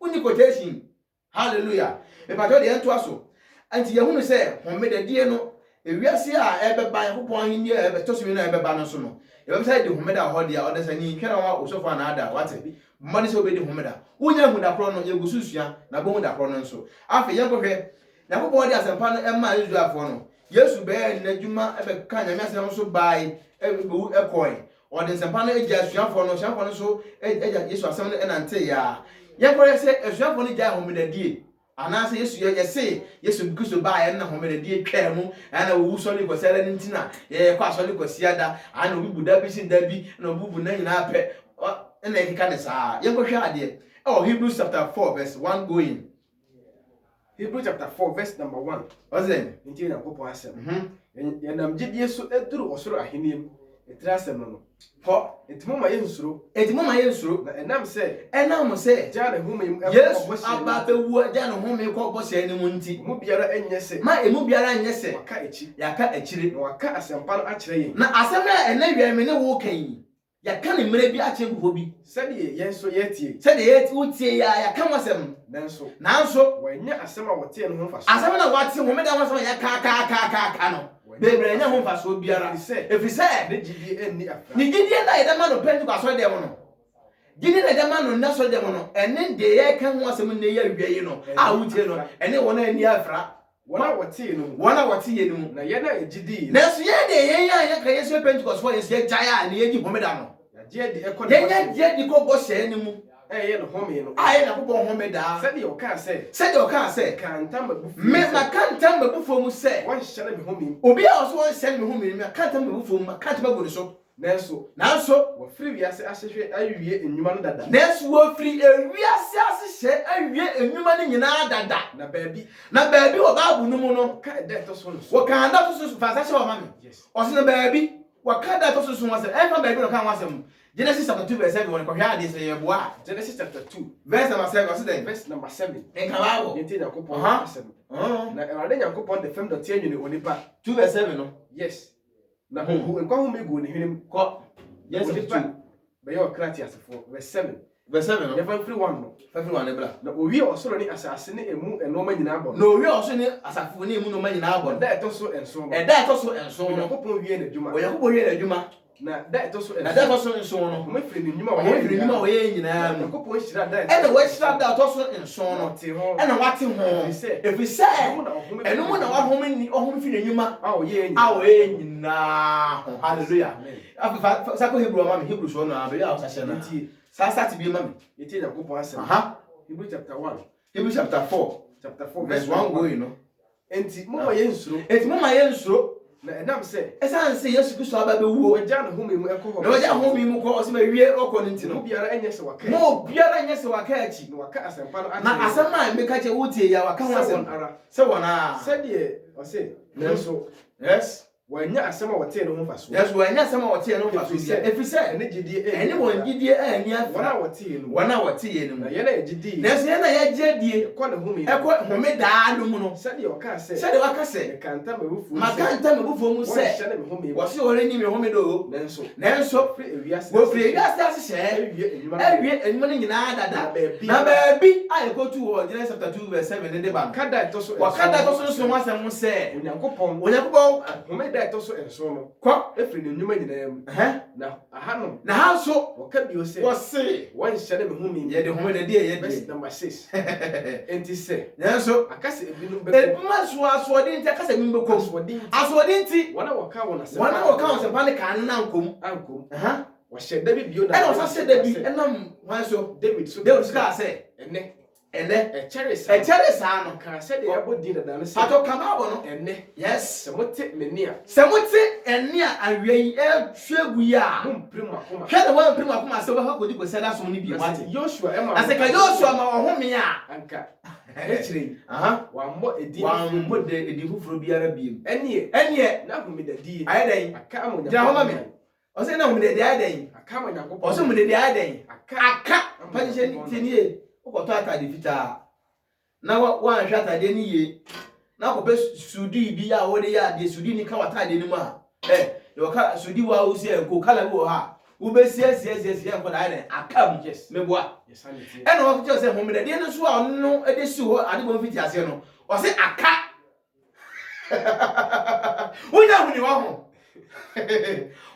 Speaker 2: oni quotation hallelujah e pato de ento aso anti yehunu se homeda die no ewiase a ebeba yakopon ahini ebetoso mi na ebeba no so no yebesa de homeda ho de a odesani twera wa osofo na ada wate mmani se obedi homeda wonya hu da kro no yegususua na bo hu da kro no nso afi yenkohwe yakopon de asempa no emma Israelfo no Yesu be n'adwuma ebeka nyame asem so bai ebewu ekoi ode asempa no eja asuafo no so eja Yesu asem no enante ya yenkohwe se asuafo no ja homeda die anase Yesu yese Yesu Kristo ba na homeda die twa mu ana wo sori ko sele ntina ye kwa sori ko siada ana obi buda bi sin da bi na obi bu na nyina pe na ekika ne saa yenkohwe ade Hebrews chapter 4 verse 1 going
Speaker 1: Hebrews chapter 4 verse number 1
Speaker 2: what's then
Speaker 1: nti yakopon asem yenam gidie so eduru osoro aheniem etira asem no ko etimo ma yensuro na enam se jana home
Speaker 2: Yesu aba bewu jana home ko bosse ni munti
Speaker 1: mu biara enyese
Speaker 2: ma emu biara enyese
Speaker 1: waka echi
Speaker 2: yaka echire
Speaker 1: na waka asempa no akire yin
Speaker 2: na asem a enawia me ne wo kan yaka ne mre bi ache guho bi
Speaker 1: sede yenso yetie
Speaker 2: sede yeti utie yaka wasem nanso
Speaker 1: wanya asem a wotie no ho faso
Speaker 2: asem na wate homeda wasem yaka no bebre nya ho faso biara efise
Speaker 1: ne gidi enni afra
Speaker 2: ni gidi na yedama no Pentecost so dem no gidi na yedama no na so dem no ene de ye kan ho asem ne ya wiye no a wutie no ene wona ani afra
Speaker 1: wona wotie no na ye na gidi
Speaker 2: na so ye de ye ya ka Yesu Pentecost for Yesu jaya na ye gi homeda no
Speaker 1: je de ekọ
Speaker 2: ye di ko bo se ni mu
Speaker 1: ye no home no
Speaker 2: aye na ko bo homeda
Speaker 1: sede o ka se kantam babufu
Speaker 2: me na kantam babufu mu se
Speaker 1: won hyere be home
Speaker 2: obi a so won hyere me home me kantam babufu mu kantam bagu so nanso
Speaker 1: wo free wiase ahwehwe awie enwuma no dada
Speaker 2: nanso wo free wiase ahwehwe awie enwuma no nyina dada
Speaker 1: na baabi
Speaker 2: wo baabu no mu no
Speaker 1: ka da to so
Speaker 2: wo kan da to so fa sa che wo mama
Speaker 1: yes
Speaker 2: o se na baabi wo kan da to so wase e fa baabi no kan wasem Genesis chapter 2 verse 7 won ko hwa ade se ye boa
Speaker 1: Genesis chapter 2
Speaker 2: verse number 7 o se den
Speaker 1: verse number 7
Speaker 2: en ka bawo
Speaker 1: yenti yakopon asem na Awurade yakopon de fem dot enwene onipa
Speaker 2: 2 verse 7 no
Speaker 1: yes na hu enko hu megu ne hwenem
Speaker 2: ko yes 2
Speaker 1: be yo Cratias for verse 7
Speaker 2: no
Speaker 1: never free one no
Speaker 2: everyone ebla
Speaker 1: na owie osoro ni asase ne emu enoma nyina abon
Speaker 2: no owie osoro ni asafo ne emu no ma nyina abon
Speaker 1: da eto so enso
Speaker 2: no e da eto so enso no
Speaker 1: yakopon wie na djuma
Speaker 2: yakopon wie na djuma
Speaker 1: na da to so
Speaker 2: na da to so nson no
Speaker 1: home firi ne nnwuma
Speaker 2: home firi nnwuma wo ye nyina mu
Speaker 1: Nyankopɔn hyira da
Speaker 2: ɛna wo hyira da to so nson no
Speaker 1: te ho
Speaker 2: ɛna wate ho efi sɛ ɛno mu na wa home firi nnwuma
Speaker 1: a wo ye
Speaker 2: nyina hallelujah afa sako Hebrew ma me Hebrew so no abe ya osahye na sa start bi ma me
Speaker 1: yeti Nyankopɔn asɛm Hebrew chapter 1
Speaker 2: Hebrew chapter 4 verse 1 go you know
Speaker 1: enti mo ye nsuro na enam sɛ
Speaker 2: esan se Yesu Kristo aba be wuo
Speaker 1: wagya no home mu ɛkɔ hɔ
Speaker 2: na wagya home mu kɔ ɔsema wie ɔkɔ no ntino
Speaker 1: biara ɛnyɛ sɛ waka
Speaker 2: mo biara nyɛ sɛ waka akyi
Speaker 1: na waka asɛmpa no
Speaker 2: na asɛm a meka kyɛ wotie ya waka ho asɛm sɛ wɔna
Speaker 1: sɛdeɛ ɔse nanso
Speaker 2: yes
Speaker 1: wanya asɛm a wɔtee no ho fa so
Speaker 2: yes wanya asɛm a wɔtee no ho fa so bia efi sɛ
Speaker 1: ɛne gyidie
Speaker 2: ɛne wɔn gyidie ani afa
Speaker 1: wɔn a wɔtee no
Speaker 2: na
Speaker 1: yɛn a yɛgyidie
Speaker 2: nanso yɛn a yɛgye die
Speaker 1: ɛkɔ ne home
Speaker 2: ɛkɔ home daa no mu no
Speaker 1: sɛdeɛ ɔka sɛ
Speaker 2: waka sɛ
Speaker 1: mekanta m'abufuo
Speaker 2: makanta m'abufuo mu sɛ
Speaker 1: wɔhyɛ ne me home mu
Speaker 2: wɔse wɔre ni me home do nanso
Speaker 1: firi ewiase
Speaker 2: wɔfiri ewiase ase hyɛ awie enyuma no nyinaa dada na baabi a yɛkɔtu wɔ Genesis chapter 2 verse 7 ne de ba
Speaker 1: kada ɛtɔ so
Speaker 2: wakada ɛtɔ so nso ho asɛm ho sɛ
Speaker 1: Onyankopɔn home da ɛtɔ so nson no
Speaker 2: kɔ
Speaker 1: efiri ne nnwuma nyinaa mu na ahanom
Speaker 2: na ha nso
Speaker 1: wɔka bio sɛ
Speaker 2: wɔse
Speaker 1: wɔnhyɛ ne me home mu
Speaker 2: yɛde home da die
Speaker 1: verse number 6 enti sɛ
Speaker 2: nanso
Speaker 1: akasa ebinom bɛkɔ
Speaker 2: ebuma so asoɔden nti akasa mi bɛkɔ asoɔden nti
Speaker 1: wɔn a wɔka wɔn asɛm
Speaker 2: wɔn a wɔka wɔn asɛm ne kan na nkom
Speaker 1: wɔhyɛ da bi bio na
Speaker 2: ɛna wɔsa hyɛ da bi ɛnam wɔn so David kaa sɛ ɛnɛ ɛkyɛre saa no
Speaker 1: kaa sɛ deɛ yɛbɔ din dada no sɛ
Speaker 2: atɔ kama abɔ no
Speaker 1: ɛnɛ
Speaker 2: yes
Speaker 1: sɛ mote m'ani a
Speaker 2: sɛ mote ɛni a awia yi ɛhwɛ gu yi a
Speaker 1: mompere mo akoma
Speaker 2: hwɛ na wɔmpere mo akoma sɛ wɔbɛka kɔdi kɔsɛ da som no bi wate
Speaker 1: Joshua ɛma
Speaker 2: na sɛ ka Joshua ma ɔhome a
Speaker 1: anka ɛkyerɛ yi wammɔ
Speaker 2: edin foforɔ biara biem
Speaker 1: ɛneɛ na homedadie
Speaker 2: ayɛ dɛn
Speaker 1: aka ama
Speaker 2: gyina hɔ ma me ɔsɛ na homedadie ayɛ dɛn
Speaker 1: aka ama Nyankopɔn
Speaker 2: ɔsɛ homedadie ayɛ dɛn aka mpanyɛhyɛ tinie wokɔtɔ atade fitaa na woanhwɛ atadeɛ no yie na wokɔpɛ sudi bi a wode yɛ adeɛ sudi ni ka watadeɛ no mu a yɛwɔka sudi wo a wosi ɛnko kala bi wɔ hɔ a wobɛsiesie nkɔ na ayɛ dɛn aka mu meboa ɛna wɔkyerɛ sɛ homedadie no so a ɔno no de si hɔ ade bɔ mfiti aseɛ no ɔsɛ aka wonya honi wɔ ho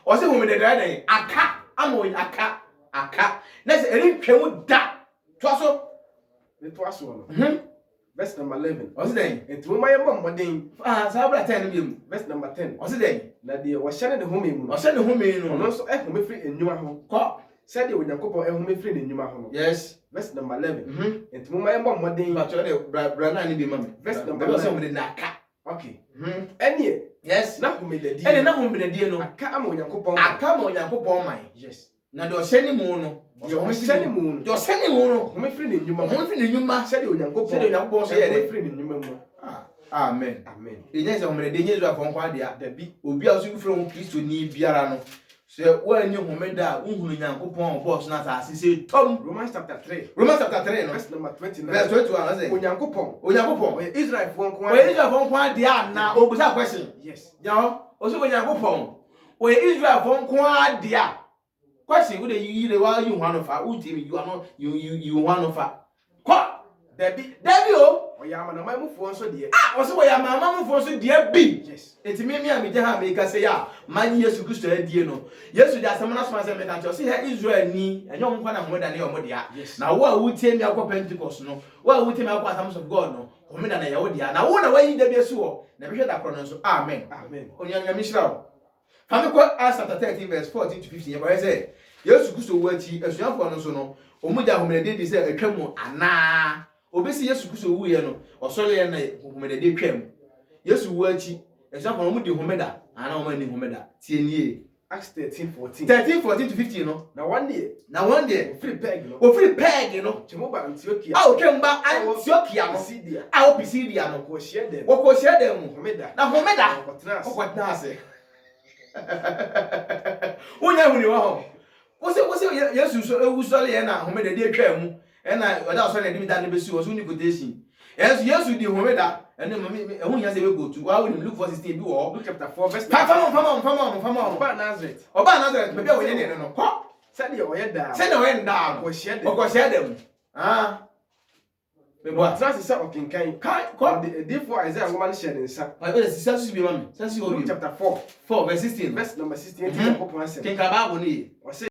Speaker 2: ɔsɛ homedadie ayɛ dɛn aka ama aka na sɛ ɛne twɛmu da toa so
Speaker 1: no verse number 11
Speaker 2: ɔsɛ dɛn
Speaker 1: enti mo mayɛ mmɔden
Speaker 2: saa bra 10 no bi mu
Speaker 1: verse number 10
Speaker 2: ɔsɛ dɛn
Speaker 1: na deɛ wɔhyɛ ne home mu
Speaker 2: ɔhyɛ ne home no
Speaker 1: ɔno nso ɛhome firi nnwuma ho
Speaker 2: kɔ
Speaker 1: sɛdeɛ Onyankopɔn ɛhome firi ne nnwuma ho no
Speaker 2: yes
Speaker 1: verse number 11 enti mo mayɛ mmɔden
Speaker 2: ba tɔ de bra na ne bi ma me
Speaker 1: verse number
Speaker 2: 11 ɔsɛ na aka
Speaker 1: okay ɛneɛ
Speaker 2: yes
Speaker 1: na homedadie
Speaker 2: ɛne na homedadie no
Speaker 1: aka ama Onyankopɔn
Speaker 2: man
Speaker 1: yes
Speaker 2: na deɛ ɔhyɛ ne mu no
Speaker 1: ɔhyɛ ne mu no
Speaker 2: deɛ ɔhyɛ ne mu no
Speaker 1: home firi ne nnwuma
Speaker 2: home firi ne nnwuma
Speaker 1: sɛdeɛ Onyankopɔn
Speaker 2: so yɛ dɛ
Speaker 1: firi ne nnwuma mu
Speaker 2: amen ɛnyɛ sɛ homedadie nyɛ Israelfoɔ nko adeɛ
Speaker 1: dabi
Speaker 2: obi a ɔso firi ho Kristo ni biara no sɛ woanni homeda a wohunu Nyankopɔn ɔbɔɔ so no asase sɛ tɔm
Speaker 1: Romans chapter 3
Speaker 2: no
Speaker 1: verse number 29
Speaker 2: verse 21 ɔsɛ
Speaker 1: Onyankopɔn
Speaker 2: ɔyɛ
Speaker 1: Israelfoɔ nko
Speaker 2: Israelfoɔ nko adeɛ a na ɔbusa question
Speaker 1: yes
Speaker 2: gyina hɔ ɔsɛ Onyankopɔn ɔyɛ Israelfoɔ nko adeɛ a question wo de yi de wa yi ho anofa wo ti mi yi ho anofa kɔ
Speaker 1: dabi
Speaker 2: o
Speaker 1: ɔyɛ amanaman mufoɔ nso deɛ
Speaker 2: ɔsɛ wɔyɛ amanaman mufoɔ nso deɛ bi
Speaker 1: yes
Speaker 2: enti me a me gye ha me ka sɛ ya man Yesu Kristo adie no Yesu de asɛm na soma sɛ me ka kyɛ ɔsɛ ha Israel ni ɛnyɛ ɔmo nkwa na homeda ne ɔmo dia na wo a wotie mi akɔ Pentecost no wo a wotie mi akɔ Assemblies of God no homeda na yɛ wo dia na wo na wayi da bi asu hɔ na bɛhwɛ da koro no nso amen onyanya mi hyira wo Famikɔ Acts chapter 13 verse 14 to 15 yɛbɛyɛ sɛ Yesu Kristo wo akyi asuafoɔ no nso no ɔmo gya homeda di sɛ atwa mu anaa obesi Yesu Kristo wu ye no ɔsɔre ye na homeda di twam Yesu wu akyi asuafoɔ no mo di homeda ana ɔmo ani homeda tie nie
Speaker 1: Acts 13:14
Speaker 2: to 15 no
Speaker 1: na one day
Speaker 2: ofiri peg no
Speaker 1: Chemoba Antiochia
Speaker 2: a otwam ba Antiochia no a Pisidia no wɔkɔ hyɛ dem mu na homeda ɔkɔtena ase wonya huni wɔ hɔ wose Yesu so ewu sɔre ye na homeda di atwa mu ɛna ɔda sɔre na di da ne besi wɔ so ni quotation Yesu di homeda ɛne mami ɛho nya sɛ be go to wa we Luke 4:16 bi wɔ
Speaker 1: Luke chapter 4 verse
Speaker 2: fama
Speaker 1: Oba Nazareth
Speaker 2: baabi a wɔyɛ ne no kɔ
Speaker 1: sɛdeɛ ɔyɛ daa
Speaker 2: ɔkɔ hyɛ dem Meboa.
Speaker 1: Trust is okenkan.
Speaker 2: Kai, come.
Speaker 1: Therefore Isaiah woman share in sa.
Speaker 2: I better see Sasu be mami. Sasu
Speaker 1: Luke
Speaker 2: obi.
Speaker 1: chapter 4,
Speaker 2: 4 verse 16.
Speaker 1: verse number 16.
Speaker 2: Mhm.
Speaker 1: Yakob answer.
Speaker 2: Kenka Bible ni.